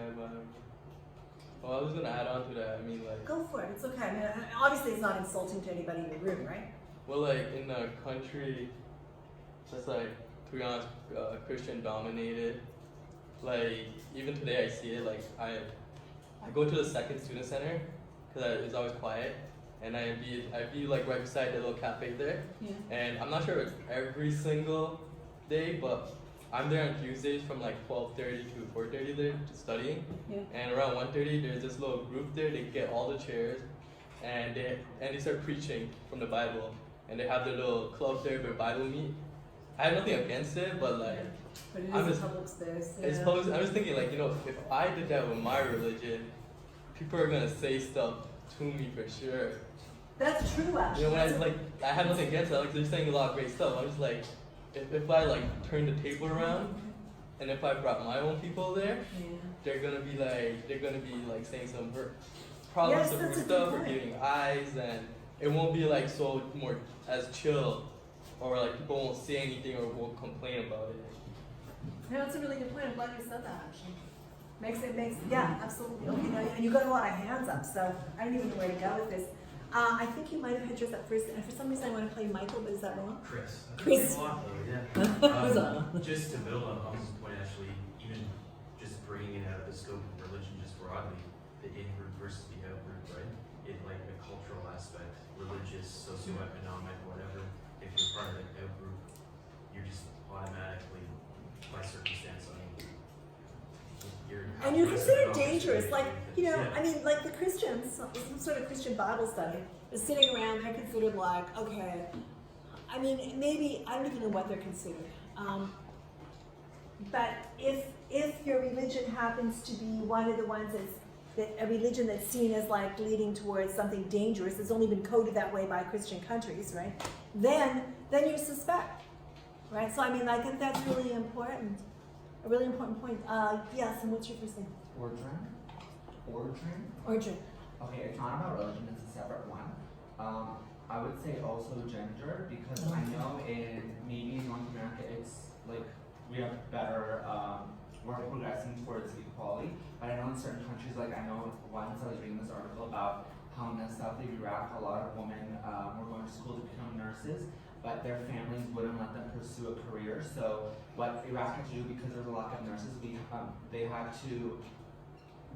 but I was gonna add on to that. I mean, like,
Go for it, it's okay. I mean, obviously it's not insulting to anybody in the room, right?
well, like in a country that's like, to be honest, Christian dominated. Like even today, I see it. Like I go to the second student center because it's always quiet. And I'd be like right beside the little cafe there.
Yeah.
And I'm not sure if it's every single day, but I'm there on Tuesdays from like 12:30 to 4:30 there studying.
Yeah.
And around 1:30 there's this little group there. They get all the chairs, and they start preaching from the Bible. And they have their little club there, their Bible meet. I have nothing against it, but like
But it
I'm
is
just-
a public space.
I'm just thinking like, if I did that with my religion, people are gonna say stuff to me for sure.
That's true, actually.
When
That's
I have nothing against it. Like they're saying a lot of great stuff. I'm just like, if I like turn the table around, and if I brought my own people there, they're gonna be like saying some probably
Yes,
some
that's a
rude
good
stuff or
point.
giving eyes, and it won't be like so more as chill, or like people won't say anything or won't complain about it.
No, that's a really good point. I'm glad you said that, actually. Yeah, absolutely. Okay, now, and you got a lot of hands up, so I don't even know where to go with this. I think you might have had yours up first, and for some reason I want to play Michael, but is that wrong?
Chris.
Chris.
A lot though, yeah.
Who's on?
Just to build on Hamza's point, actually, even just bringing it out of the scope of religion just broadly, the in-group versus the out-group, right? In like a cultural aspect, religious, socioeconomic, whatever. If you're part of the out-group, you're just automatically, by circumstance,
And you're considered dangerous, like, I mean, like the Christians, some sort of Christian Bible study, is sitting around, they're considered like, okay, I mean, maybe, I don't even know what they're considered. But if your religion happens to be one of the ones a religion that's seen as like leading towards something dangerous, that's only been coded that way by Christian countries, right? Then you suspect, right? So I mean, I think that's really important, a really important point. Yes, and what's your first name?
Origin?
Origin.
Okay, it's not about religion, it's a separate one. I would say also gender, because I know in maybe North America it's like we have better, we're progressing towards equality, but I know in certain countries, like I know once I was reading this article about how in South Iraq a lot of women were going to school to become nurses, but their families wouldn't let them pursue a career. So what Iraq had to do, because there was a lack of nurses, they had to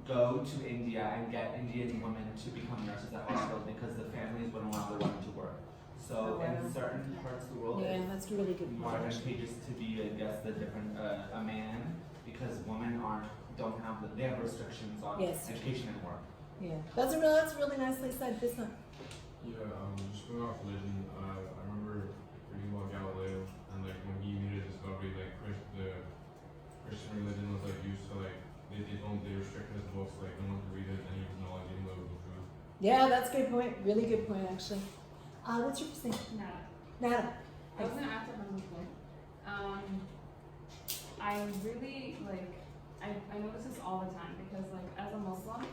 go to India and get Indian women to become nurses at hospitals because the families wouldn't allow the women to work. So in certain parts of the world,
Yeah, that's a really good
more
point.
advantageous to be, I guess, the different a man, because women don't have they have restrictions on
Yes.
education and work.
Yeah, that's really nicely said. This one.
Yeah, just going off religion, I remember reading about Galileo, and like when he made a discovery, like the Christian religion was like used to like they restricted his books, like no one could read it, and he was acknowledging the truth.
Yeah, that's a good point. Really good point, actually. What's your first name?
Nada.
Nada.
I was gonna ask her on this one. I really I notice this all the time because like as a Muslim,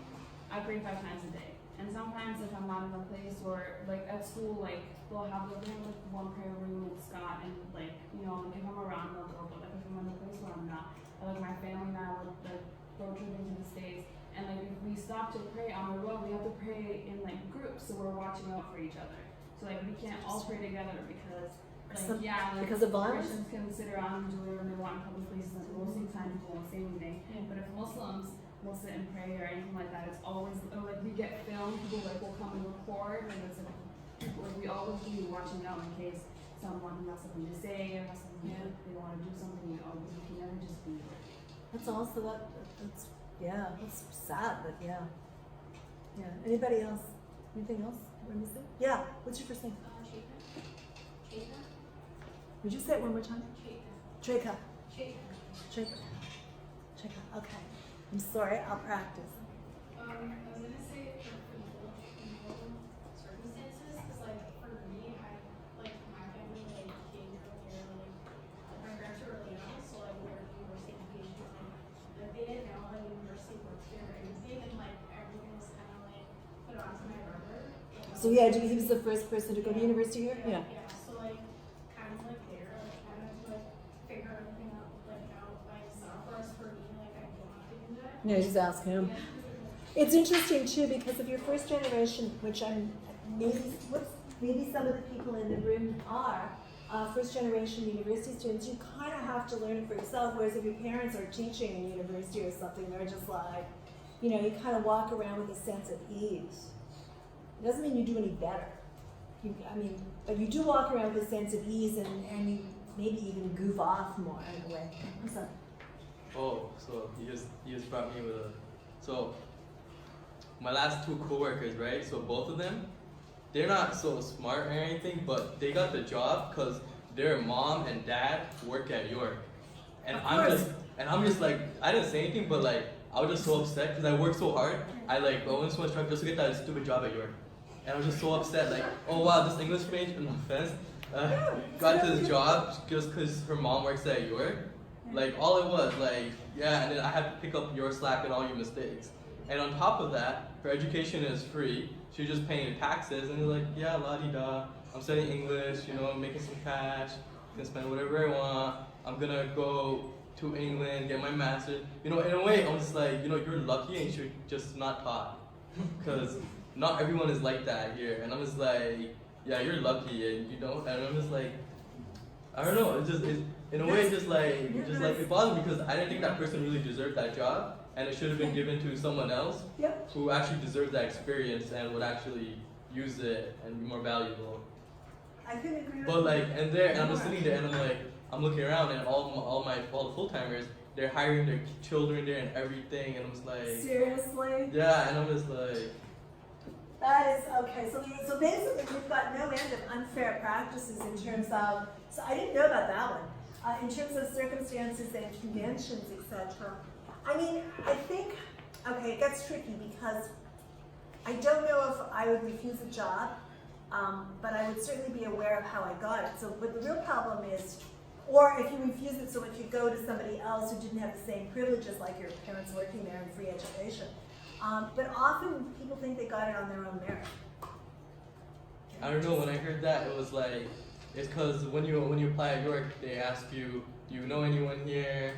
I pray 5 times a day. And sometimes if I'm not in a place where like at school, like they'll have like one prayer room with Scott and like, you know, like if I'm around they'll go, but like if I'm in a place where I'm not, like my family and I would like road tripping to the States, and like if we stop to pray on the road, we have to pray in like groups, so we're watching out for each other. So like we can't all pray together because like like
because of violence?
Christians can sit around and enjoy when they want in public places and most of the time people won't say anything. But if Muslims will sit and pray or anything like that, it's always or like we get filmed, people like will come and record, and it's like we always be watching out in case someone has something to say or has something they want to do something. We can never just be like.
That's also that's that's sad, but yeah. Anybody else? Anything else? Yeah. What's your first name?
Cheka.
Would you say it one more time? Treka.
Cheka.
Treka. Okay. I'm sorry. I'll practice.
I was gonna say for people circumstances, because like for me, like my family like came earlier, like my parents were really young, so like we were at university education, like they didn't know like university works there or anything, and like everything was kind of like put onto my brother.
So yeah, he was the first person to go to university here. Yeah.
Yeah. So like kind of like there, like kind of like figure everything out like out by myself. Whereas for me, like I don't have to do that.
Yeah, just ask him.
Yeah.
It's interesting too because of your first generation, which maybe some of the people in the room are first generation university students. You kind of have to learn it for yourself. Whereas if your parents are teaching in university or something, they're just like, you know, you kind of walk around with a sense of ease. It doesn't mean you do any better. But you do walk around with a sense of ease and you maybe even goof off more in a way. What's up?
Oh, so you just brought me with so my last 2 coworkers, right? So both of them, they're not so smart or anything, but they got the job because their mom and dad work at Youre. And I'm just like, I didn't say anything, but like I was just so upset because I worked so hard. I went so much trouble just to get that stupid job at Youre. And I was just so upset, like, oh wow, this English major, no offense, got this job just because her mom works at Youre. Like, all it was, like, yeah, and then I had to pick up your slack and all your mistakes. And on top of that, her education is free. She was just paying the taxes, and they're like, yeah, la-di-da, I'm studying English, you know, I'm making some cash, I can spend whatever I want, I'm gonna go to England, get my master's. You know, in a way, I'm just like, you know, you're lucky and you should just not taught. Because not everyone is like that here. And I'm just like, yeah, you're lucky, and you know, and I'm just like, I don't know, it's in a way, it bothers me because I didn't think that person really deserved that job, and it should have been given to someone else who actually deserves that experience and would actually use it and be more valuable.
I couldn't agree with
But like, and I'm just sitting there, and I'm like, I'm looking around, and all the full timers, they're hiring their children there and everything, and I'm just like,
seriously?
yeah, and I'm just like,
that is okay. So basically, we've got no end of unfair practices in terms of. So I didn't know about that one. In terms of circumstances and conventions, etc. I mean, I think it gets tricky because I don't know if I would refuse a job, but I would certainly be aware of how I got it. So, but the real problem is, Or if you refuse it, so if you go to somebody else who didn't have the same privileges, like your parents working there and free education. But often people think they got it on their own merit.
I don't know, when I heard that, it was like, it's because when you apply at York, they ask you, do you know anyone here?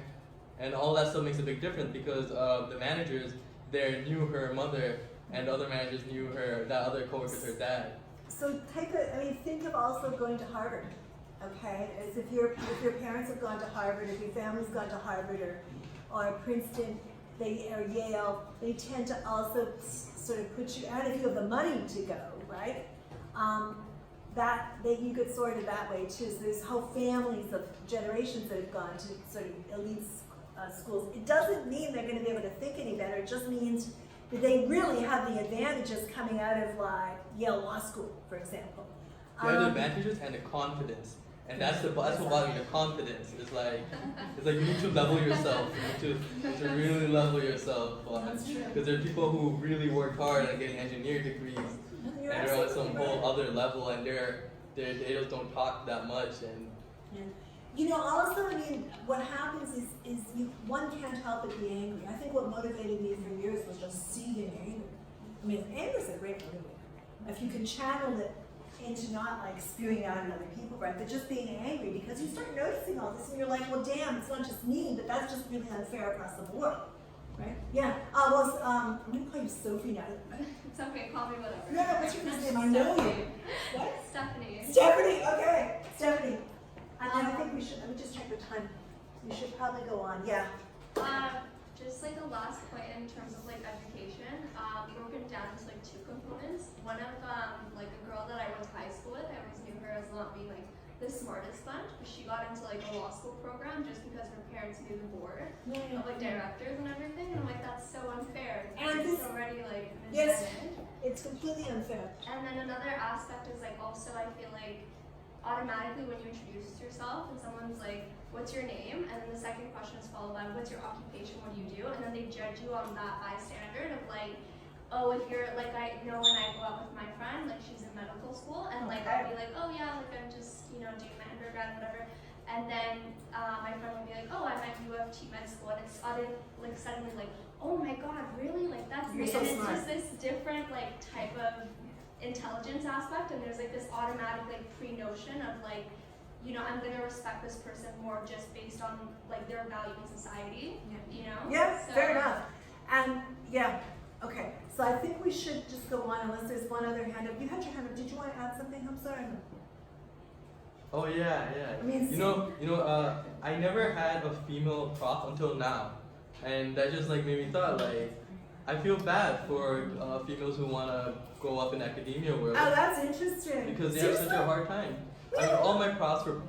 And all that stuff makes a big difference because the managers there knew her mother, and the other managers knew her, that other coworker's her dad.
So think of also going to Harvard, okay? As if your parents have gone to Harvard, if your family's gone to Harvard or Princeton, or Yale, they tend to also sort of put you, and if you have the money to go, right? You get sorted that way too. So there's whole families of generations that have gone to sort of elite schools. It doesn't mean they're going to be able to think any better. It just means that they really have the advantages coming out of like Yale Law School, for example.
They have the advantages and the confidence. And that's what bothers me, the confidence. It's like you need to level yourself. You need to really level yourself. Because there are people who really work hard at getting engineering degrees. And they're on some whole other level, and they just don't talk that much. And
you know, also, I mean, what happens is one can't help but be angry. I think what motivated me for years was just seething anger. I mean, anger is a great motivator. If you can channel it into not like spewing out at other people, right, but just being angry, because you start noticing all this and you're like, well, damn, it's not just me, but that's just really unfair across the board. Right? Yeah. I'm going to call you Sophie now.
It's okay, call me whatever.
No, what's your first name? I know you. What?
Stephanie.
Stephanie, okay. Stephanie. And I think we should, let me just check the time. We should probably go on. Yeah.
Just like a last point in terms of like education, broken down into like two components. One of like a girl that I went to high school with, I always knew her as not being like the smartest bunch, but she got into like a law school program just because her parents knew the board of like directors and everything, and I'm like, that's so unfair.
And
it's already like an
yes,
advantage.
it's completely unfair.
And then another aspect is like also I feel like automatically when you introduce yourself and someone's like, what's your name? And then the second question is followed by, what's your occupation? What do you do? And then they judge you on that high standard of like, oh, if you're like, I know when I go out with my friend, like she's in medical school, and like I'll be like, oh yeah, like I'm just, you know, doing my undergrad, whatever. And then my friend will be like, oh, I'm at UFT med school, and it's like suddenly like, oh my god, really? Like that's
You're
me.
so
And it's
smart.
just this different like type of intelligence aspect, and there's like this automatic like pre-notion of like, you know, I'm gonna respect this person more just based on like their value in society, you know?
Yeah,
So,
fair enough. And yeah, okay. So I think we should just go on unless there's one other hand up. You had your hand up. Did you want to add something? I'm sorry.
oh yeah.
I mean,
I never had a female prof until now, and that just like made me thought like, I feel bad for females who want to go up in academia world.
Oh, that's interesting.
Because they have such a hard time. I mean, all my profs were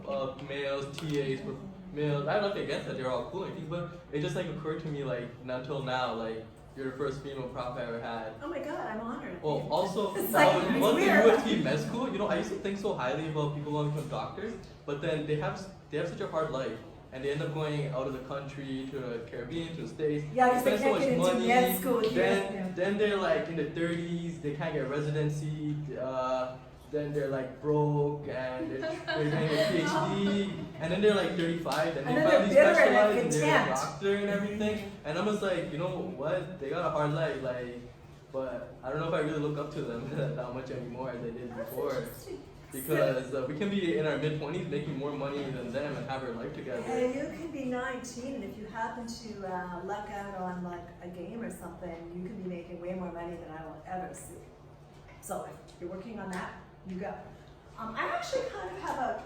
males, TAs were males. I have nothing against that; they're all cool and things. But it just like occurred to me like not until now, like you're the first female prof I ever had.
Oh my god, I'm honored.
Well, also,
It's
now
like, it's
once the
weird.
UFT med school, you know, I used to think so highly about people wanting to become doctors, but then they have such a hard life, and they end up going out of the country to the Caribbean, to the States.
Yeah, because
they
they
spend
can't
so
get
much
into
money.
med school here.
Then they're like in the 30s, they can't get residency. Then they're like broke, and they're getting a PhD, and then they're like 35, and
And
they
then
finally
they're bitter
specialize,
and
and they're a
content.
doctor and everything. And I'm just like, you know what? They got a hard life, like. But I don't know if I really look up to them that much anymore as I did
That's
before.
interesting.
Because we can be in our mid-20s making more money than them and have our life together.
And you can be 19, and if you happen to luck out on like a game or something, you can be making way more money than I will ever see. So if you're working on that, you go. I actually kind of have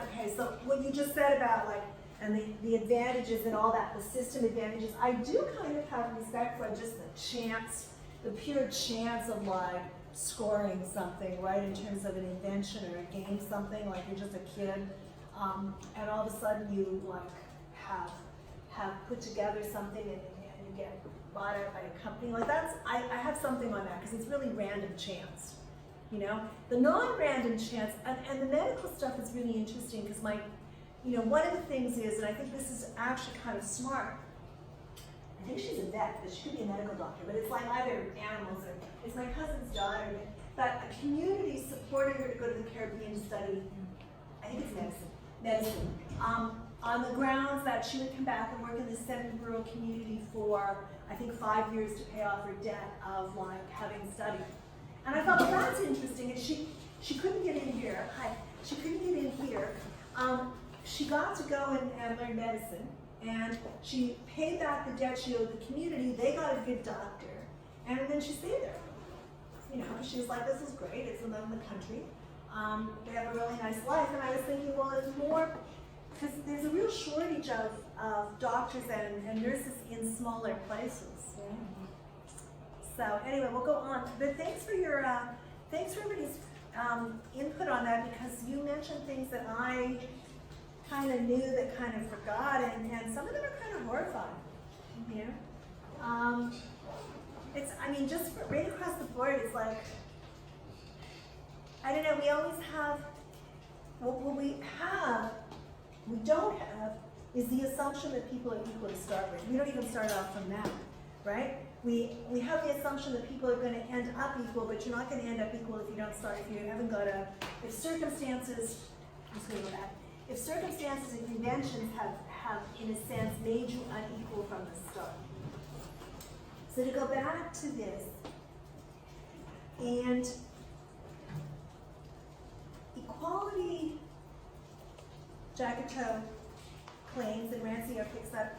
okay, so what you just said about like, and the advantages and all that, the system advantages, I do kind of have respect for just the chance, the pure chance of like scoring something, right, in terms of an invention or a game, something, like you're just a kid, and all of a sudden you like have put together something and you get bought out by a company, like that's, I have something on that, because it's really random chance, you know? The non-random chance, and the medical stuff is really interesting, because one of the things is, and I think this is actually kind of smart, I think she's a vet, but she could be a medical doctor, but it's like either animals or, it's my cousin's daughter, but a community supported her to go to the Caribbean to study, I think it's medicine, medicine, on the grounds that she would come back and work in the semi-rural community for, I think, 5 years to pay off her debt of like having studied. And I thought, well, that's interesting. And she couldn't get in here. She couldn't get in here. She got to go and learn medicine, and she paid back the debt she owed the community. They got a good doctor, and then she stayed there. You know, she was like, this is great. It's in the country. They have a really nice life. And I was thinking, well, it's more, because there's a real shortage of doctors and nurses in smaller places. So anyway, we'll go on. But thanks for your, thanks for everybody's input on that, because you mentioned things that I kind of knew that kind of forgot, and some of them are kind of horrifying. You know, it's, I mean, just right across the board, it's like, I don't know. We always have, what we don't have is the assumption that people are equal to start with. We don't even start off from that, right? We have the assumption that people are going to end up equal, but you're not going to end up equal if you don't start, if you haven't got if circumstances, I'm just going to go back, if circumstances and conventions have, in a sense, made you unequal from the start. So to go back to this, and equality, Jaques claims, and Ranciere picks up,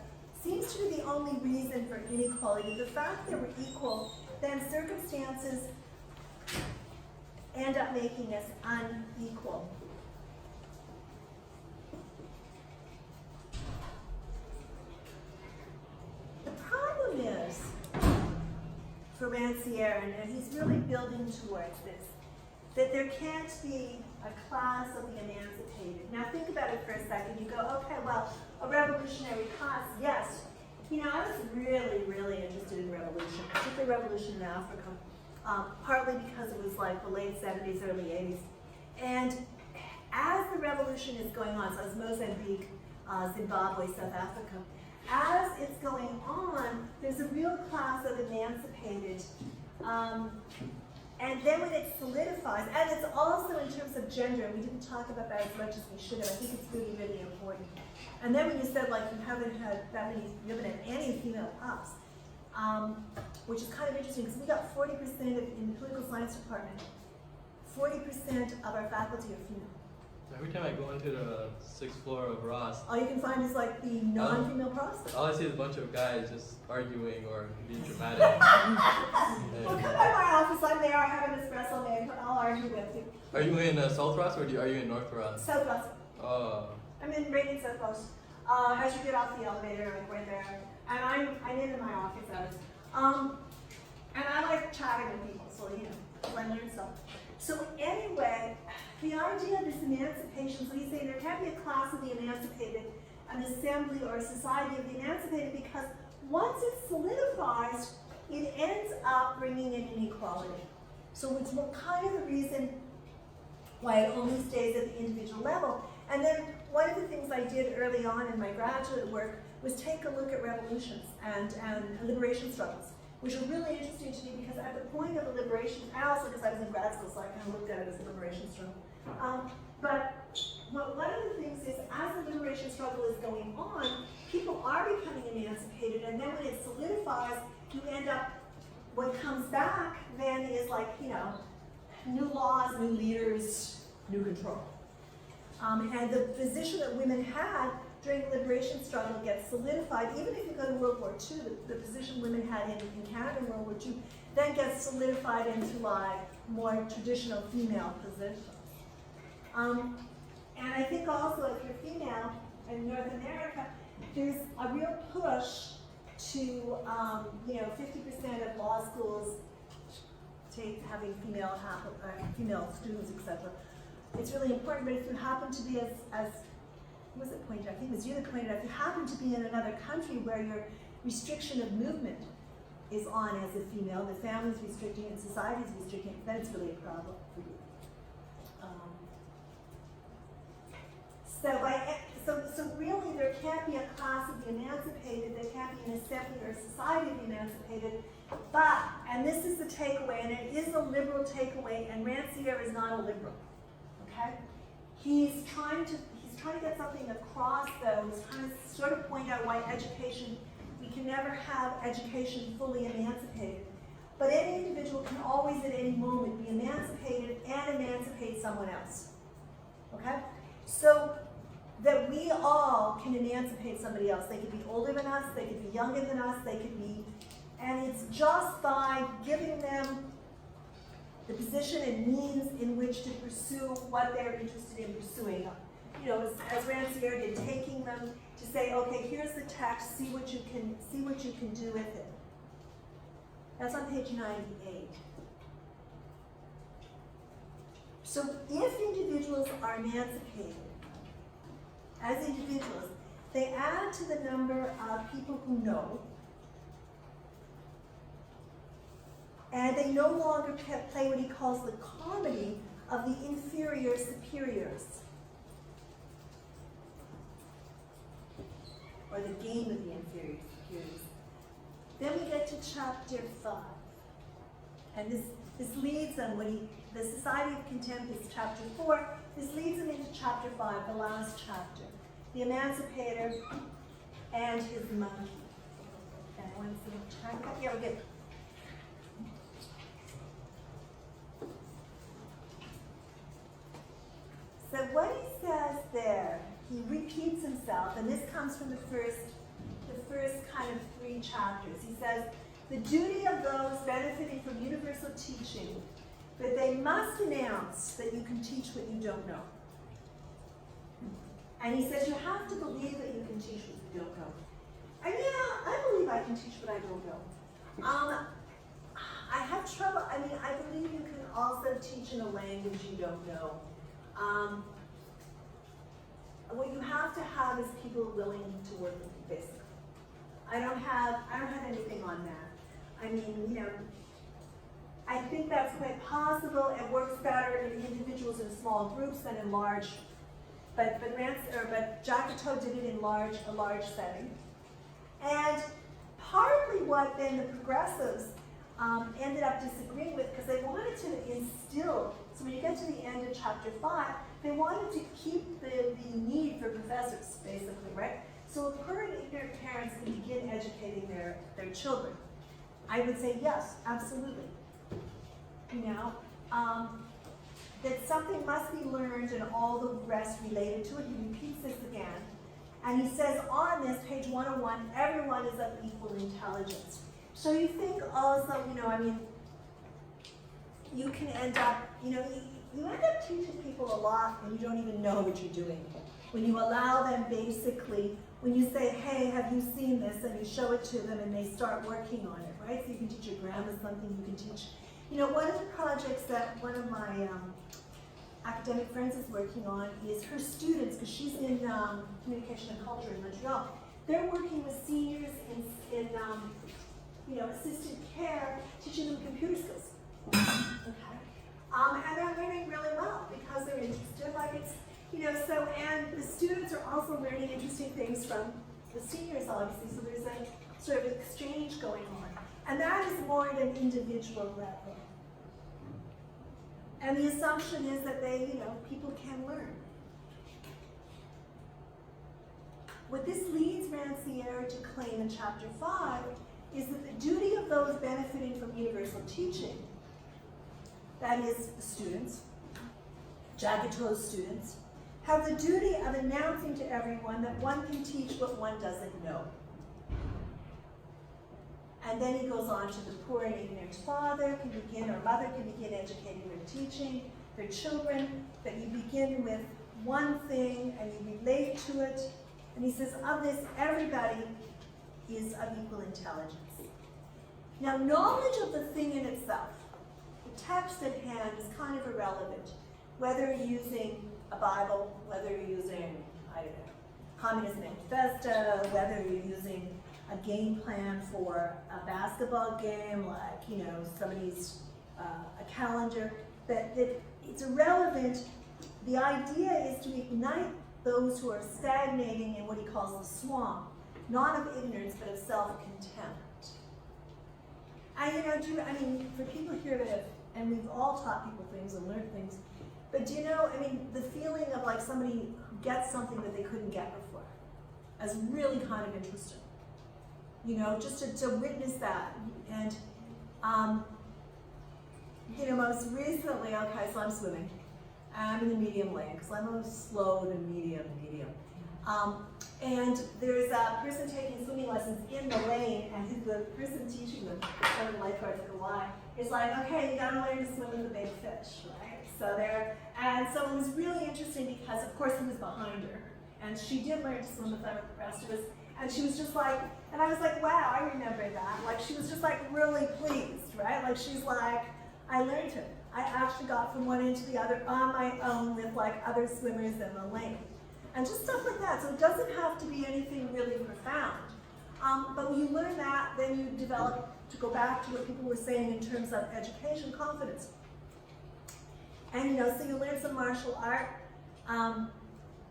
seems to be the only reason for inequality. The fact that we're equal, then circumstances end up making us unequal. The problem is, for Ranciere, and he's really building towards this, that there can't be a class of the emancipated. Now think about it for a second. You go, okay, well, a revolutionary class, yes. You know, I was really, really interested in revolution, particularly revolution in Africa, partly because it was like the late 70s, early 80s. And as the revolution is going on, so it's Mozambique, Zimbabwe, South Africa, as it's going on, there's a real class of emancipated, and then when it solidifies, and it's also in terms of gender, we didn't talk about that as much as we should have. I think it's really, really important. And then when you said, like, you haven't had that many, you haven't had any female pops, which is kind of interesting, because we got 40% in the political science department, 40% of our faculty are female.
Every time I go into the 6th floor of Ross,
All you can find is like the non-female prospects.
all I see is a bunch of guys just arguing or being dramatic.
Well, come by my office, I'm there, I have an espresso maker, I'll argue with you.
Are you in South Ross or are you in North Ross?
South West.
Oh.
I'm in right in South Coast. As you get off the elevator, like right there, and I'm in my office hours. And I like chatting with people, so you know, I learn stuff. So anyway, the idea of this emancipation, so he's saying there can't be a class of the emancipated, an assembly or a society of the emancipated, because once it solidifies, it ends up bringing in inequality. So it's kind of the reason why it only stays at the individual level. And then one of the things I did early on in my graduate work was take a look at revolutions and liberation struggles, which are really interesting to me because at the point of a liberation, and also because I was in grad school, so I kind of looked at it as a liberation struggle. But one of the things is, as the liberation struggle is going on, people are becoming emancipated, and then when it solidifies, you end up, what comes back then is like, you know, new laws, new leaders, new control. And the position that women had during the liberation struggle gets solidified. Even if you go to World War II, the position women had in Canada in World War II then gets solidified into like more traditional female positions. And I think also if you're female in North America, there's a real push to, you know, 50% of law schools having female students, etc. It's really important, but if you happen to be who was it pointed out? I think it was you that pointed out, if you happen to be in another country where your restriction of movement is on as a female, the family's restricting and society's restricting, then it's really a problem for you. So really there can't be a class of the emancipated, there can't be an assembly or a society of the emancipated, but, and this is the takeaway, and it is a liberal takeaway, and Ranciere is not a liberal, okay? He's trying trying to get something across, though. He's trying to sort of point out why education, we can never have education fully emancipated. But any individual can always at any moment be emancipated and emancipate someone else. Okay? So that we all can emancipate somebody else. They could be older than us, they could be younger than us, they could be, and it's just by giving them the position and means in which to pursue what they're interested in pursuing. You know, as Ranciere did, taking them to say, okay, here's the text, see what you can do with it. That's on page 98. So if individuals are emancipated, as individuals, they add to the number of people who know, and they no longer play what he calls the comedy of the inferior superiors, or the game of the inferior superiors. Then we get to chapter 5, and this leads them, the Society of Contempt is chapter 4, this leads them into chapter 5, the last chapter, the Emancipator and his monkey. Okay, I want to see what time we got. Yeah, we're good. So what he says there, he repeats himself, and this comes from the first kind of 3 chapters. He says, the duty of those benefiting from universal teaching, that they must announce that you can teach what you don't know. And he says you have to believe that you can teach what you don't know. And yeah, I believe I can teach what I don't know. I have trouble, I believe you can also teach in a language you don't know. What you have to have is people willing to work with you, basically. I don't have anything on that. I mean, you know, I think that's quite possible. It works better in individuals in small groups than in large. But Jacques did it in a large setting. And partly what then the progressives ended up disagreeing with, because they wanted to instill, so when you get to the end of chapter 5, they wanted to keep the need for professors, basically, right? So if poor and ignorant parents can begin educating their children, I would say yes, absolutely. You know, that something must be learned and all the rest related to it. He repeats this again. And he says on this, page 101, everyone is of equal intelligence. So you think also, you know, I mean, you can end up, you know, you end up teaching people a lot when you don't even know what you're doing. When you allow them basically, when you say, hey, have you seen this? And you show it to them and they start working on it, right? So you can teach your grandma something, you can teach, you know, one of the projects that one of my academic friends is working on is her students, because she's in communication and culture in Montreal. They're working with seniors in you know, assisted care, teaching them computer skills. Okay. And they're learning really well because they're interested. Like it's, you know, so, and the students are also learning interesting things from the seniors, obviously. So there's a sort of exchange going on. And that is more at an individual level. And the assumption is that they, you know, people can learn. What this leads Ranciere to claim in chapter 5 is that the duty of those benefiting from universal teaching, that is the students, Jacques' students, have the duty of announcing to everyone that one can teach what one doesn't know. And then he goes on to the poor and ignorant father can begin, or mother can begin educating or teaching their children, that you begin with one thing and you relate to it. And he says, of this, everybody is of equal intelligence. Now, knowledge of the thing in itself, the text at hand, is kind of irrelevant. Whether you're using a Bible, whether you're using, I don't know, Communist Manifesto, whether you're using a game plan for a basketball game, like, you know, somebody's, a calendar, that it's irrelevant. The idea is to ignite those who are stagnating in what he calls the swamp, not of ignorance, but of self-contempt. And, you know, I mean, for people here that have, and we've all taught people things and learned things, But do you know, I mean, the feeling of like somebody who gets something that they couldn't get before is really kind of interesting. You know, just to witness that. And, you know, most recently, okay, so I'm swimming. I'm in the medium lane, because I'm a slow to medium. And there's a person taking swimming lessons in the lane, and the person teaching them, one of the lifeguards at Hawaii, is like, okay, you gotta learn to swim with the big fish, right? So and so it was really interesting because, of course, he was behind her, and she did learn to swim with the rest of us, and she was just like, and I was like, wow, I remember that. Like, she was just like really pleased, right? Like, she's like, I learned it. I actually got from one end to the other on my own with like other swimmers in the lane. And just stuff like that. So it doesn't have to be anything really profound. But when you learn that, then you develop, to go back to what people were saying in terms of education, confidence. And you know, so you learn some martial art,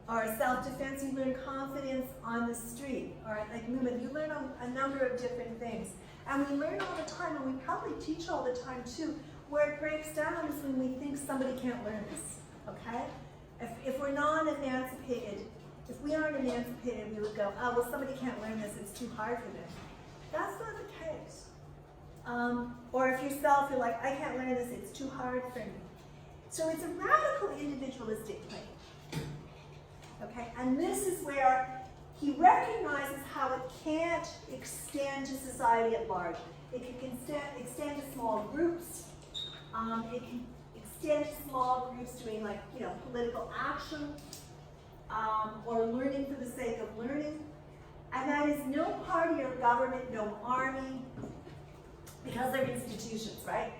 or self-defense, you learn confidence on the street, or like movement. You learn a number of different things. And we learn all the time, and we probably teach all the time too. Where it breaks down is when we think somebody can't learn this, okay? If we're non-emancipated, if we aren't emancipated, we would go, oh, well, somebody can't learn this, it's too hard for them. That's not the case. Or if yourself, you're like, I can't learn this, it's too hard for me. So it's a radical individualistic claim, okay? And this is where he recognizes how it can't extend to society at large. It can extend to small groups. It can extend to small groups doing like, you know, political action, or learning for the sake of learning. And that is no party or government, no army, because they're institutions, right?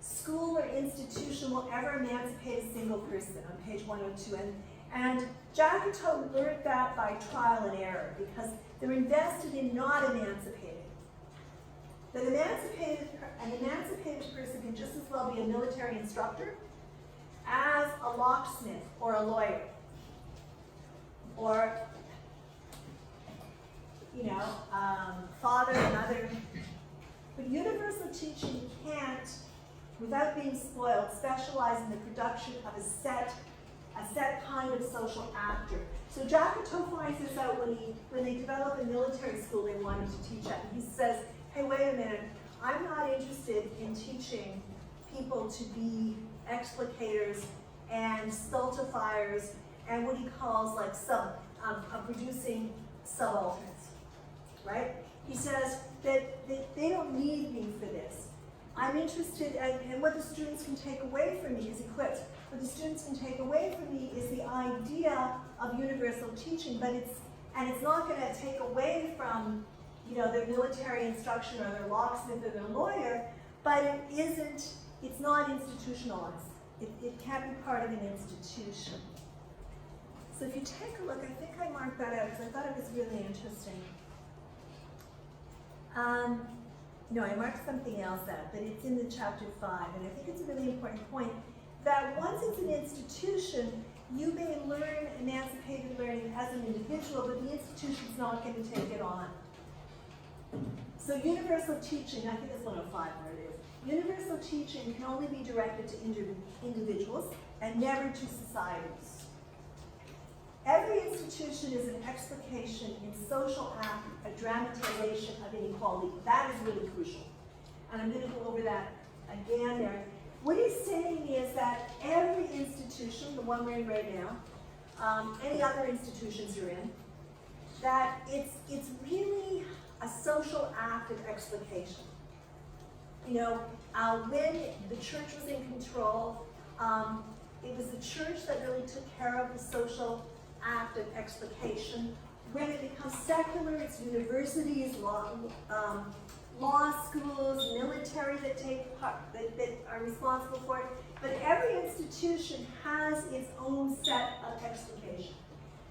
School or institution will ever emancipate a single person, on page 102. And Jacques learned that by trial and error, because they're invested in not emancipating. That an emancipated person can just as well be a military instructor as a locksmith or a lawyer, or, you know, father and mother. But universal teaching can't, without being spoiled, specialize in the production of a set kind of social actor. So Jacques finds this out when they develop a military school they wanted to teach at. And he says, hey, wait a minute, I'm not interested in teaching people to be explicators and stultifiers and what he calls like producing subalterns, right? He says that they don't need me for this. I'm interested, and what the students can take away from me is equipped. What the students can take away from me is the idea of universal teaching, but it's not going to take away from, you know, their military instruction or their locksmith or their lawyer, but it's not institutionalized. It can't be part of an institution. So if you take a look, I think I marked that out because I thought it was really interesting. No, I marked something else out, but it's in the chapter 5, and I think it's a really important point that once it's an institution, you may learn emancipated learning as an individual, but the institution's not going to take it on. So universal teaching, I think it's 105 where it is. Universal teaching can only be directed to individuals and never to societies. Every institution is an explication in social act, a dramatization of inequality. That is really crucial. And I'm going to go over that again there. What he's saying is that every institution, the one we're in right now, any other institutions you're in, that it's really a social act of explication. You know, when the church was in control, it was the church that really took care of the social act of explication. When it becomes secular, it's universities, law schools, military that take part, that are responsible for it. But every institution has its own set of explication.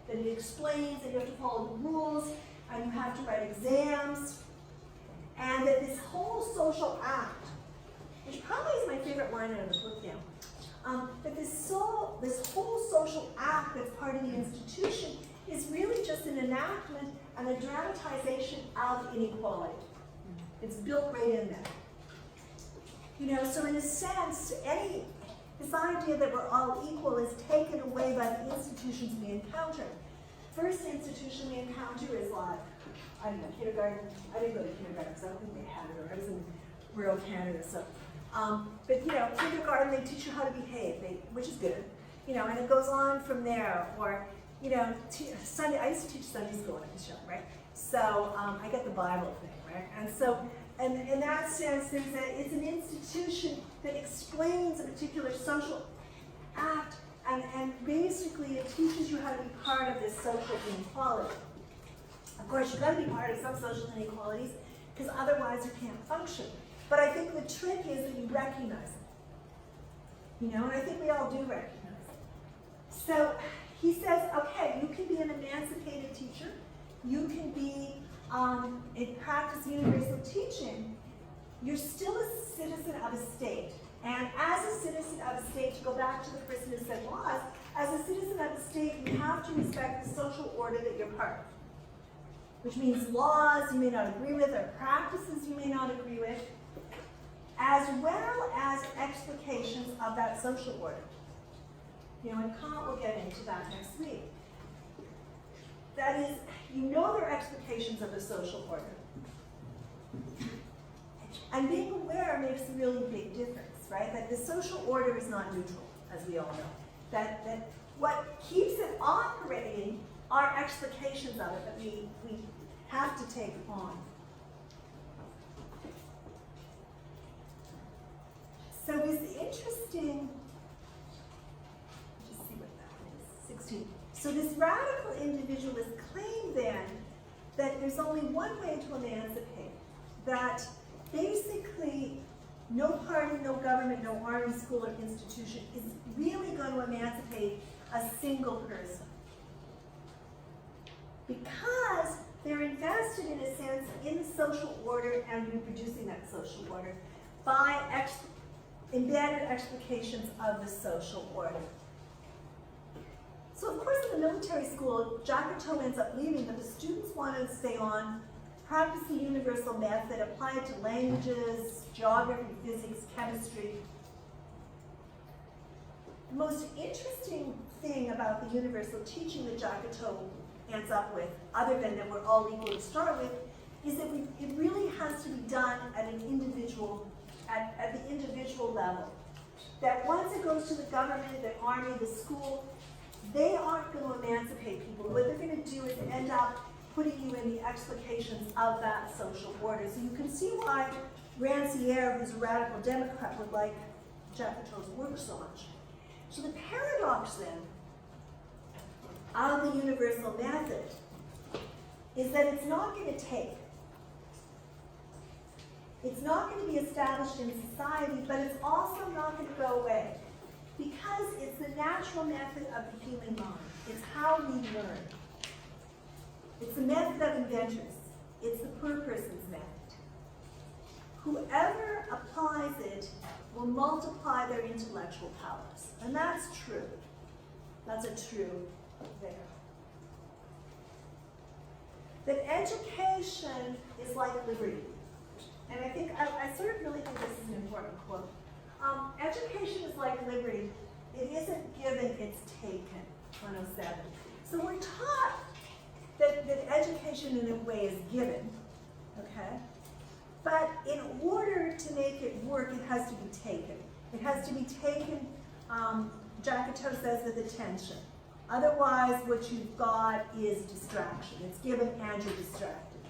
That it explains that you have to follow the rules, and you have to write exams, and that this whole social act, which probably is my favorite line out of the book now, that this whole social act that's part of the institution is really just an enactment and a dramatization of inequality. It's built right in there. You know, so in a sense, this idea that we're all equal is taken away by the institutions we encounter. First institution we encounter is like, I don't know, kindergarten. I didn't go to kindergarten because I don't think they had it, or I was in rural Canada, so. But you know, kindergarten, they teach you how to behave, which is good. You know, and it goes on from there. Or, you know, Sunday, I used to teach Sunday school when I was young, right? So I got the Bible thing, right? And so, and in that sense, it's an institution that explains a particular social act, and basically it teaches you how to be part of this social inequality. Of course, you've got to be part of some social inequalities, because otherwise you can't function. But I think the trick is that you recognize it. You know, and I think we all do recognize it. So he says, okay, you can be an emancipated teacher. You can be in practice universal teaching. You're still a citizen of a state. And as a citizen of a state, to go back to the person who said laws, as a citizen of a state, you have to respect the social order that you're part of. Which means laws you may not agree with, or practices you may not agree with, as well as explications of that social order. You know, and Kant will get into that next week. That is, you know there are explications of the social order. And being aware makes a really big difference, right? That the social order is not neutral, as we all know. That what keeps it operating are explications of it that we have to take on. So it's interesting, just see what that is, 16. So this radical individualist claim then that there's only one way to emancipate, that basically no party, no government, no army, school, or institution is really going to emancipate a single person. Because they're invested, in a sense, in the social order and reproducing that social order by embedded explications of the social order. So of course in the military school, Jacques ends up leaving, but the students want to stay on, practice the universal method, apply it to languages, geography, physics, chemistry. The most interesting thing about the universal teaching that Jacques ends up with, other than that we're all equal to start with, is that it really has to be done at an individual, at the individual level. That once it goes to the government, the army, the school, they aren't going to emancipate people. What they're going to do is end up putting you in the explications of that social order. So you can see why Ranciere, who's a radical Democrat, would like Jacques' work so much. So the paradox then of the universal method is that it's not going to take. It's not going to be established in society, but it's also not going to go away. Because it's the natural method of the human mind. It's how we learn. It's the method of inventors. It's the poor person's method. Whoever applies it will multiply their intellectual powers. And that's true. That's a true there. That education is like liberty. And I think, I sort of really think this is an important quote. Education is like liberty. It isn't given, it's taken, 107. So we're taught that education in a way is given, okay? But in order to make it work, it has to be taken. It has to be taken, Jacques says, with attention. Otherwise, what you've got is distraction. It's given and you're distracted.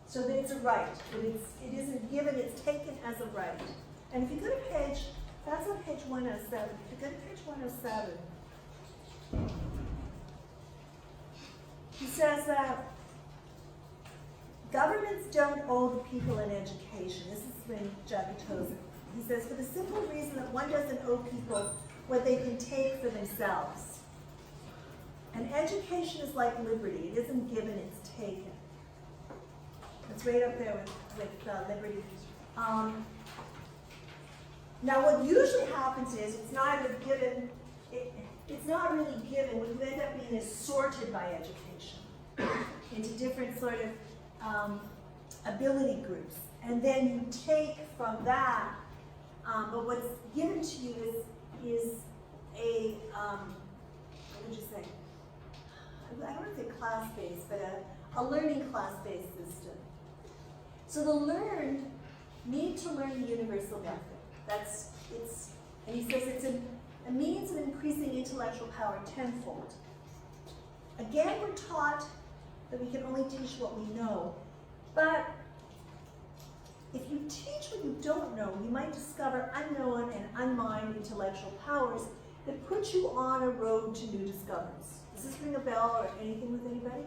So that it's a right, but it isn't given, it's taken as a right. And if you go to page, that's on page 107. If you go to page 107, he says that governments don't owe the people an education. This is when Jacques tells it. He says, for the simple reason that one doesn't owe people what they can take for themselves. And education is like liberty. It isn't given, it's taken. It's right up there with liberty. Now what usually happens is it's not given, it's not really given. What you end up being is sorted by education into different sort of ability groups. And then you take from that, but what's given to you class-based, but a learning class-based system. So the learned need to learn the universal method. And he says it's a means of increasing intellectual power tenfold. Again, we're taught that we can only teach what we know, but if you teach what you don't know, you might discover unknown and unmined intellectual powers that put you on a road to new discoveries. Does this ring a bell or anything with anybody?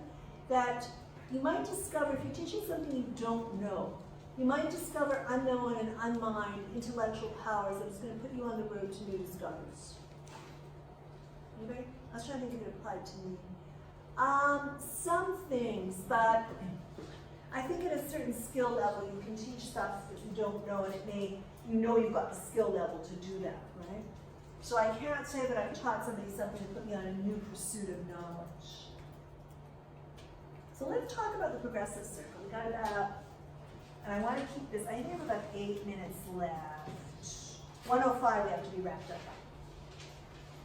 That you might discover, if you're teaching something you don't know, you might discover unknown and unmined intellectual powers that is going to put you on the road to new discoveries. Anybody? I was trying to think if it applied to me. Some things, but I think at a certain skill level you can teach stuff that you don't know, and you know you've got the skill level to do that, right? So I can't say that I've taught somebody something to put me on a new pursuit of knowledge. So let's talk about the progressive circle. We got about, and I want to keep this, I think we have about 8 minutes left. 1:05 we have to be wrapped up.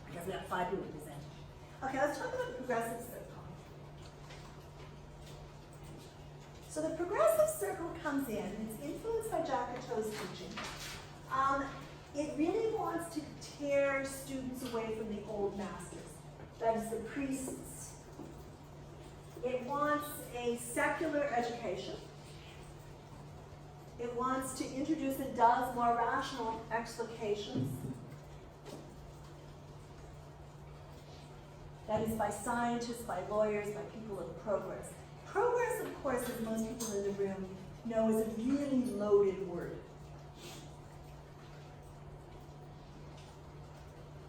Because we have 5 people to present. Okay, let's talk about the progressive circle. So the progressive circle comes in, and it's influenced by Jacques' teaching. It really wants to tear students away from the old masters, that is the priests. It wants a secular education. It wants to introduce and does more rational explications. That is by scientists, by lawyers, by people of progress. Progress, of course, as most people in the room know, is a really loaded word.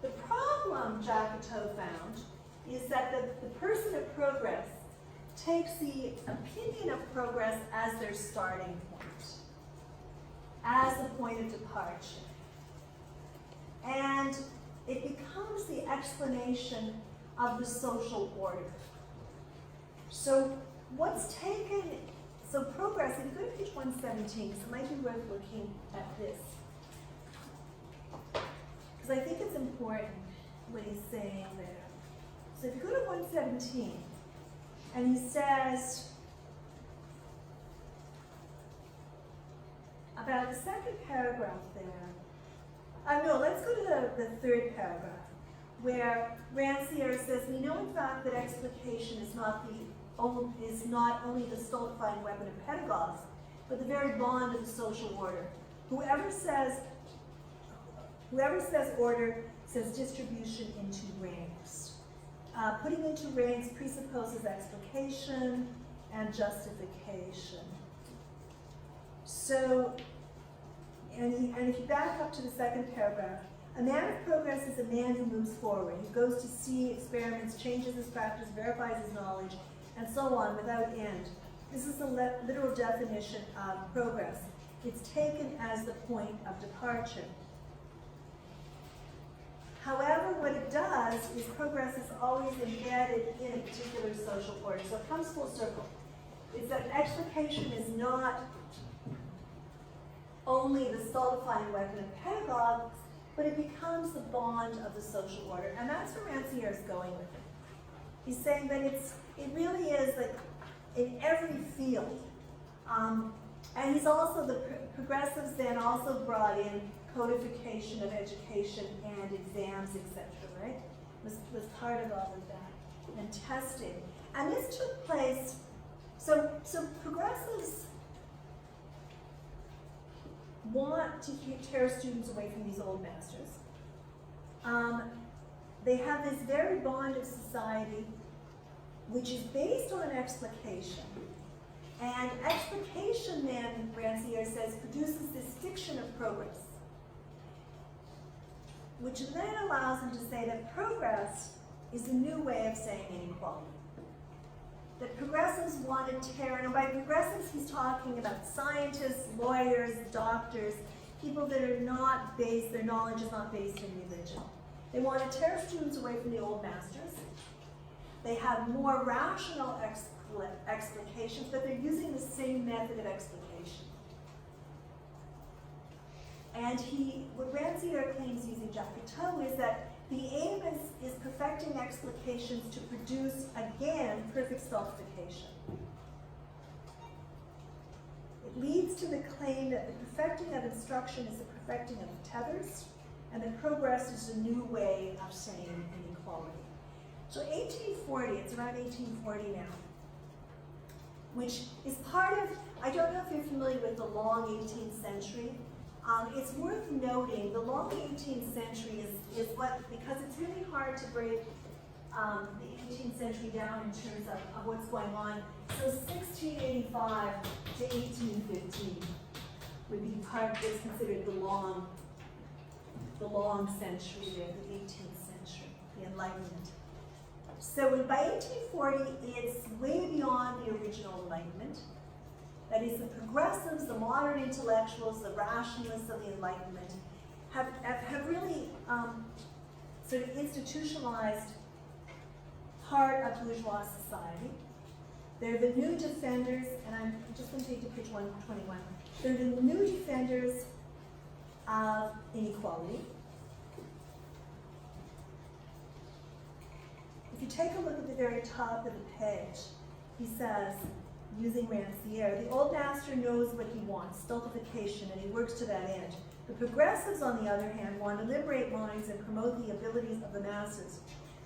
The problem Jacques found is that the person of progress takes the opinion of progress as their starting point, as the point of departure. And it becomes the explanation of the social order. So what's taken, so progress, if you go to page 117, so it might be worth looking at this. Because I think it's important what he's saying there. So if you go to 117, and he says, about the second paragraph there, no, let's go to the third paragraph, where Ranciere says, we know in fact that explication is not only the stultifying weapon of pedagogues, but the very bond of the social order. Whoever says order says distribution into ranks. Putting into ranks presupposes explication and justification. So, and if you back up to the second paragraph, a man of progress is a man who moves forward. He goes to see, experiments, changes his practice, verifies his knowledge, and so on without end. This is the literal definition of progress. It's taken as the point of departure. However, what it does is progress is always embedded in a particular social order. So it comes full circle. It's that explication is not only the stultifying weapon of pedagogues, but it becomes the bond of the social order. And that's where Ranciere is going with it. He's saying that it really is like in every field. And he's also, the progressives then also brought in codification of education and exams, etc., right? Was part of all of that, and testing. And this took place, so progressives want to tear students away from these old masters. They have this very bond of society which is based on explication. And explication then, Ranciere says, produces this fiction of progress, which then allows him to say that progress is a new way of saying inequality. That progressives want to tear, and by progressives he's talking about scientists, lawyers, doctors, people that are not based, their knowledge is not based in religion. They want to tear students away from the old masters. They have more rational explications, but they're using the same method of explication. And what Ranciere claims using Jacques is that the aim is perfecting explications to produce, again, perfect stultification. It leads to the claim that the perfecting of instruction is the perfecting of tethers, and that progress is a new way of saying inequality. So 1840, it's around 1840 now, which is part of, I don't know if you're familiar with the long 18th century. It's worth noting the long 18th century is what, because it's really hard to break the 18th century down in terms of what's going on. So 1685 to 1815 would be part of what's considered the long century there, the 18th century, the Enlightenment. So by 1840, it's way beyond the original Enlightenment. That is, the progressives, the modern intellectuals, the rationalists of the Enlightenment have really sort of institutionalized part of bourgeois society. They're the new defenders, and I'm just going to take you to page 121. They're the new defenders of inequality. If you take a look at the very top of the page, he says, using Ranciere, the old master knows what he wants, stultification, and he works to that end. The progressives, on the other hand, want to liberate minds and promote the abilities of the masses,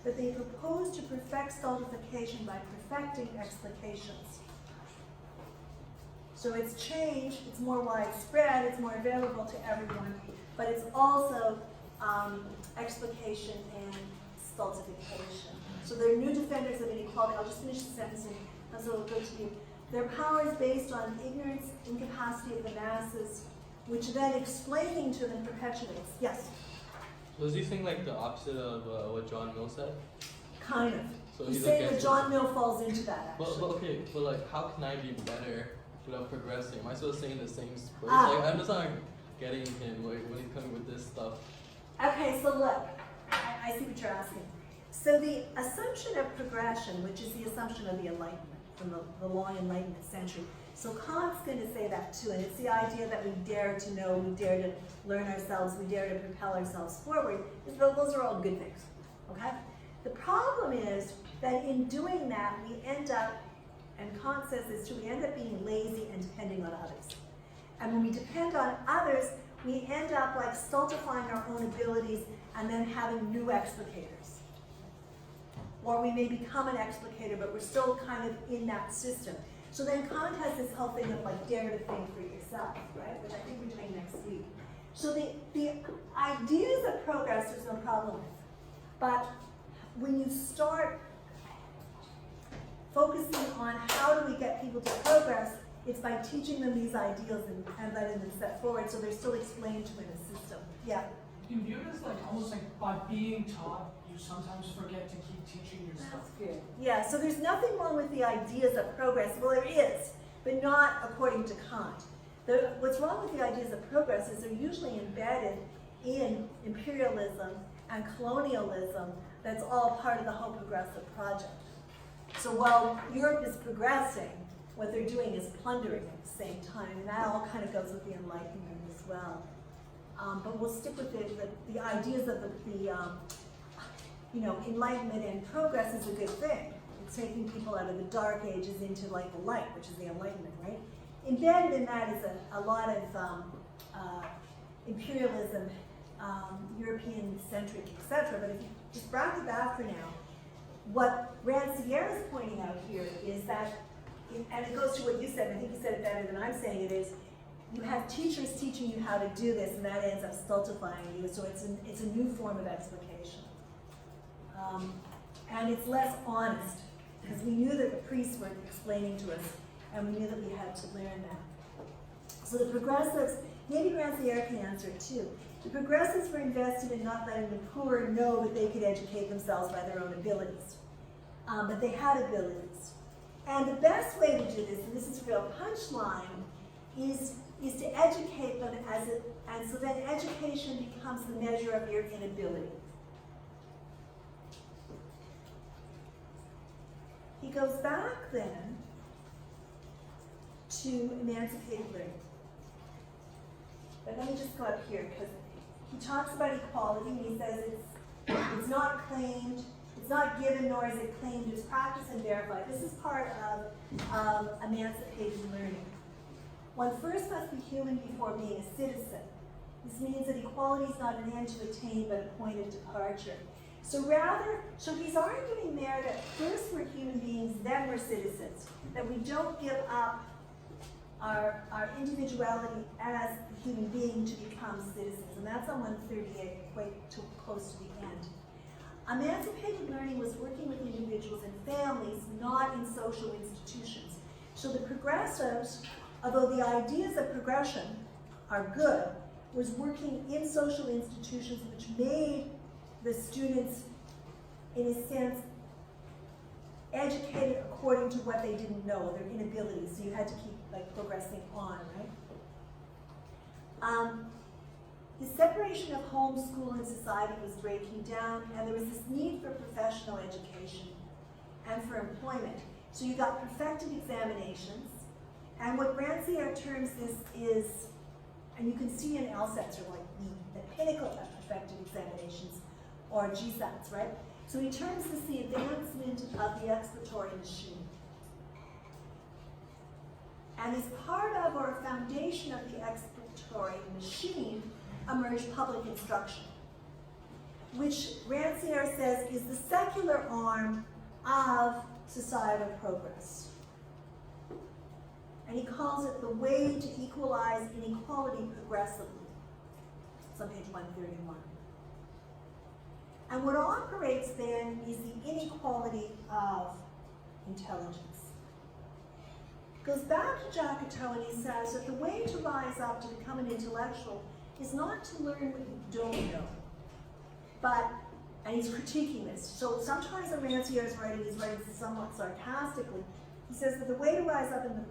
but they propose to perfect stultification by perfecting explications. So it's changed, it's more widespread, it's more available to everyone, but it's also explication and stultification. So they're new defenders of inequality. I'll just finish the sentence and so it'll go to you. Their power is based on ignorance, incapacity of the masses, which then explaining to them perpetuates. Yes?
So is he saying like the opposite of what John Mill said?
Kind of.
So
he's saying that John Mill falls into that, actually.
But okay, but like how can I be better without progressing? Am I still saying the same words?
Ah.
Like I'm just not getting him like when he's coming with this stuff.
Okay, so look, I see what you're asking. So the assumption of progression, which is the assumption of the Enlightenment, from the long Enlightenment century. So Kant's going to say that too, and it's the idea that we dare to know, we dare to learn ourselves, we dare to propel ourselves forward. Those are all good things, okay? The problem is that in doing that, we end up, and Kant says this too, we end up being lazy and depending on others. And when we depend on others, we end up like stultifying our own abilities and then having new explicators. Or we may become an explicator, but we're still kind of in that system. So then Kant has this whole thing of like dare to think for yourself, right? Which I think we're doing next week. So the ideas of progress there's no problem with. But when you start focusing on how do we get people to progress, it's by teaching them these ideals and letting them step forward so they're still explained to in a system. Yeah?
You can view it as like almost like by being taught, you sometimes forget to keep teaching yourself.
That's good. Yeah, so there's nothing wrong with the ideas of progress. Well, there is, but not according to Kant. What's wrong with the ideas of progress is they're usually embedded in imperialism and colonialism that's all part of the whole progressive project. So while Europe is progressing, what they're doing is plundering at the same time, and that all kind of goes with the Enlightenment as well. But we'll stick with the ideas of Enlightenment and progress is a good thing. It's taking people out of the dark ages into like the light, which is the Enlightenment, right? Embedded in that is a lot of imperialism, European-centric, etc. But if you just bracket that for now, what Rancière is pointing out here is that, and it goes to what you said, and I think you said it better than I'm saying it is, you have teachers teaching you how to do this, and that ends up stultifying you, so it's a new form of explication. And it's less honest, because we knew that the priests were explaining to us, and we knew that we had to learn that. So the progressives, maybe Rancière can answer it too. The progressives were invested in not letting the poor know that they could educate themselves by their own abilities. But they had abilities. And the best way to do this, and this is a real punchline, is to educate them and so then education becomes the measure of your inability. He goes back then to emancipated learning. But let me just go up here, because he talks about equality, and he says it's not claimed, it's not given, nor is it claimed, it's practiced and verified. This is part of emancipated learning. One first must be human before being a citizen. This means that equality is not an end to attain, but a point of departure. So he's arguing there that first we're human beings, then we're citizens. That we don't give up our individuality as a human being to become citizens. And that's on 138, quite too close to the end. Emancipated learning was working with individuals and families, not in social institutions. So the progressives, although the ideas of progression are good, was working in social institutions which made the students, in a sense, educated according to what they didn't know, their inabilities. So you had to keep progressing on, right? The separation of home, school, and society was breaking down, and there was this need for professional education and for employment. So you got perfected examinations, and what Ranciere terms this is, and you can see in LSATs are like the pinnacle of perfected examinations, or GSATs, right? So he terms this the advancement of the exploratory machine. And as part of or foundation of the exploratory machine emerged public instruction, which Ranciere says is the secular arm of societal progress. And he calls it the way to equalize inequality progressively. It's on page 131. And what operates then is the inequality of intelligence. Goes back to Jacques and he says that the way to rise up to become an intellectual is not to learn what you don't know, but, and he's critiquing this. So sometimes when Ranciere is writing, he's writing somewhat sarcastically. He says that the way to rise up in the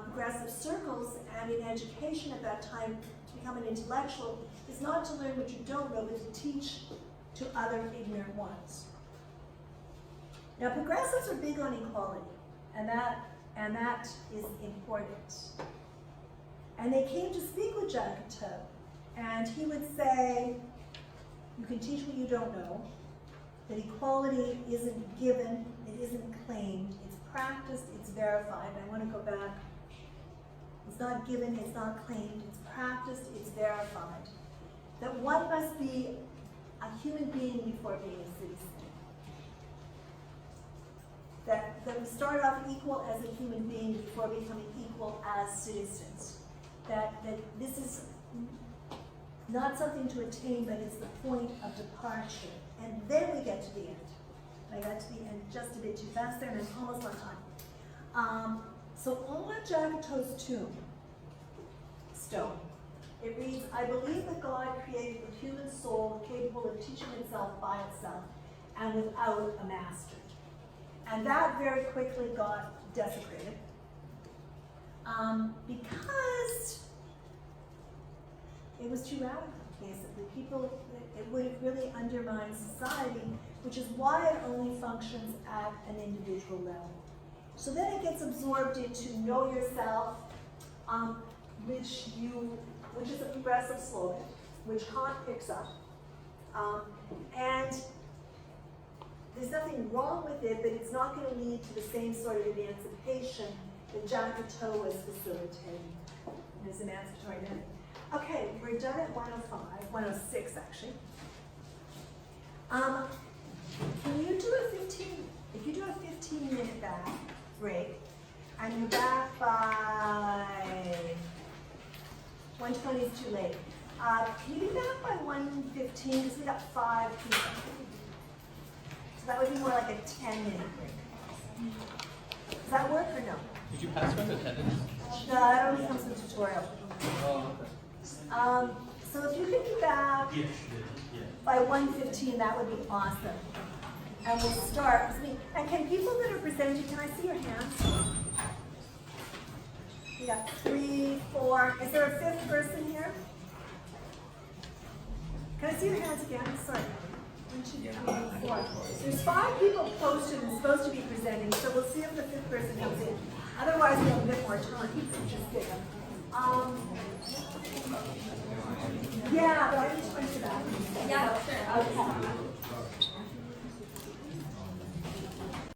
progressive circles and in education at that time to become an intellectual is not to learn what you don't know, but to teach to other ignorant ones. Now, progressives are big on equality, and that is important. And they came to speak with Jacques, and he would say, you can teach what you don't know, that equality isn't given, it isn't claimed, it's practiced, it's verified. I want to go back. It's not given, it's not claimed, it's practiced, it's verified. That one must be a human being before being a citizen. That we start off equal as a human being before becoming equal as citizens. That this is not something to attain, but it's the point of departure. And then we get to the end. I got to the end just a bit too fast there, and I'm almost on time. So on Jacques' stone, it reads, I believe that God created the human soul capable of teaching itself by itself and without a master. And that very quickly got desecrated because it was too radical, basically. It would have really undermined society, which is why it only functions at an individual level. So then it gets absorbed into know yourself, which is a progressive slogan, which Kant picks up. And there's nothing wrong with it, but it's not going to lead to the same sort of emancipation that Jacques was facilitating in his emancipatory learning. Okay, we're done at 106 actually. Can you do if you do a 15-minute break, and you're back by 1:20 is too late. Can you be back by 1:15, because we got 5 people. So that would be more like a 10-minute break. Does that work or no?
Did you pass from attendance?
No, that always comes in the tutorial.
Oh, okay.
So if you could be back by 1:15, that would be awesome. And we'll start. And can people that are presenting, can I see your hands? We got 3, 4. Is there a 5th person here? Can I see your hands again? Sorry. 1, 2, 3, 4. There's 5 people posted and supposed to be presenting, so we'll see if the 5th person comes in. Otherwise, we'll have a bit more time. Just kidding. Yeah, but I need to go to that.
Yeah, sure.
Okay.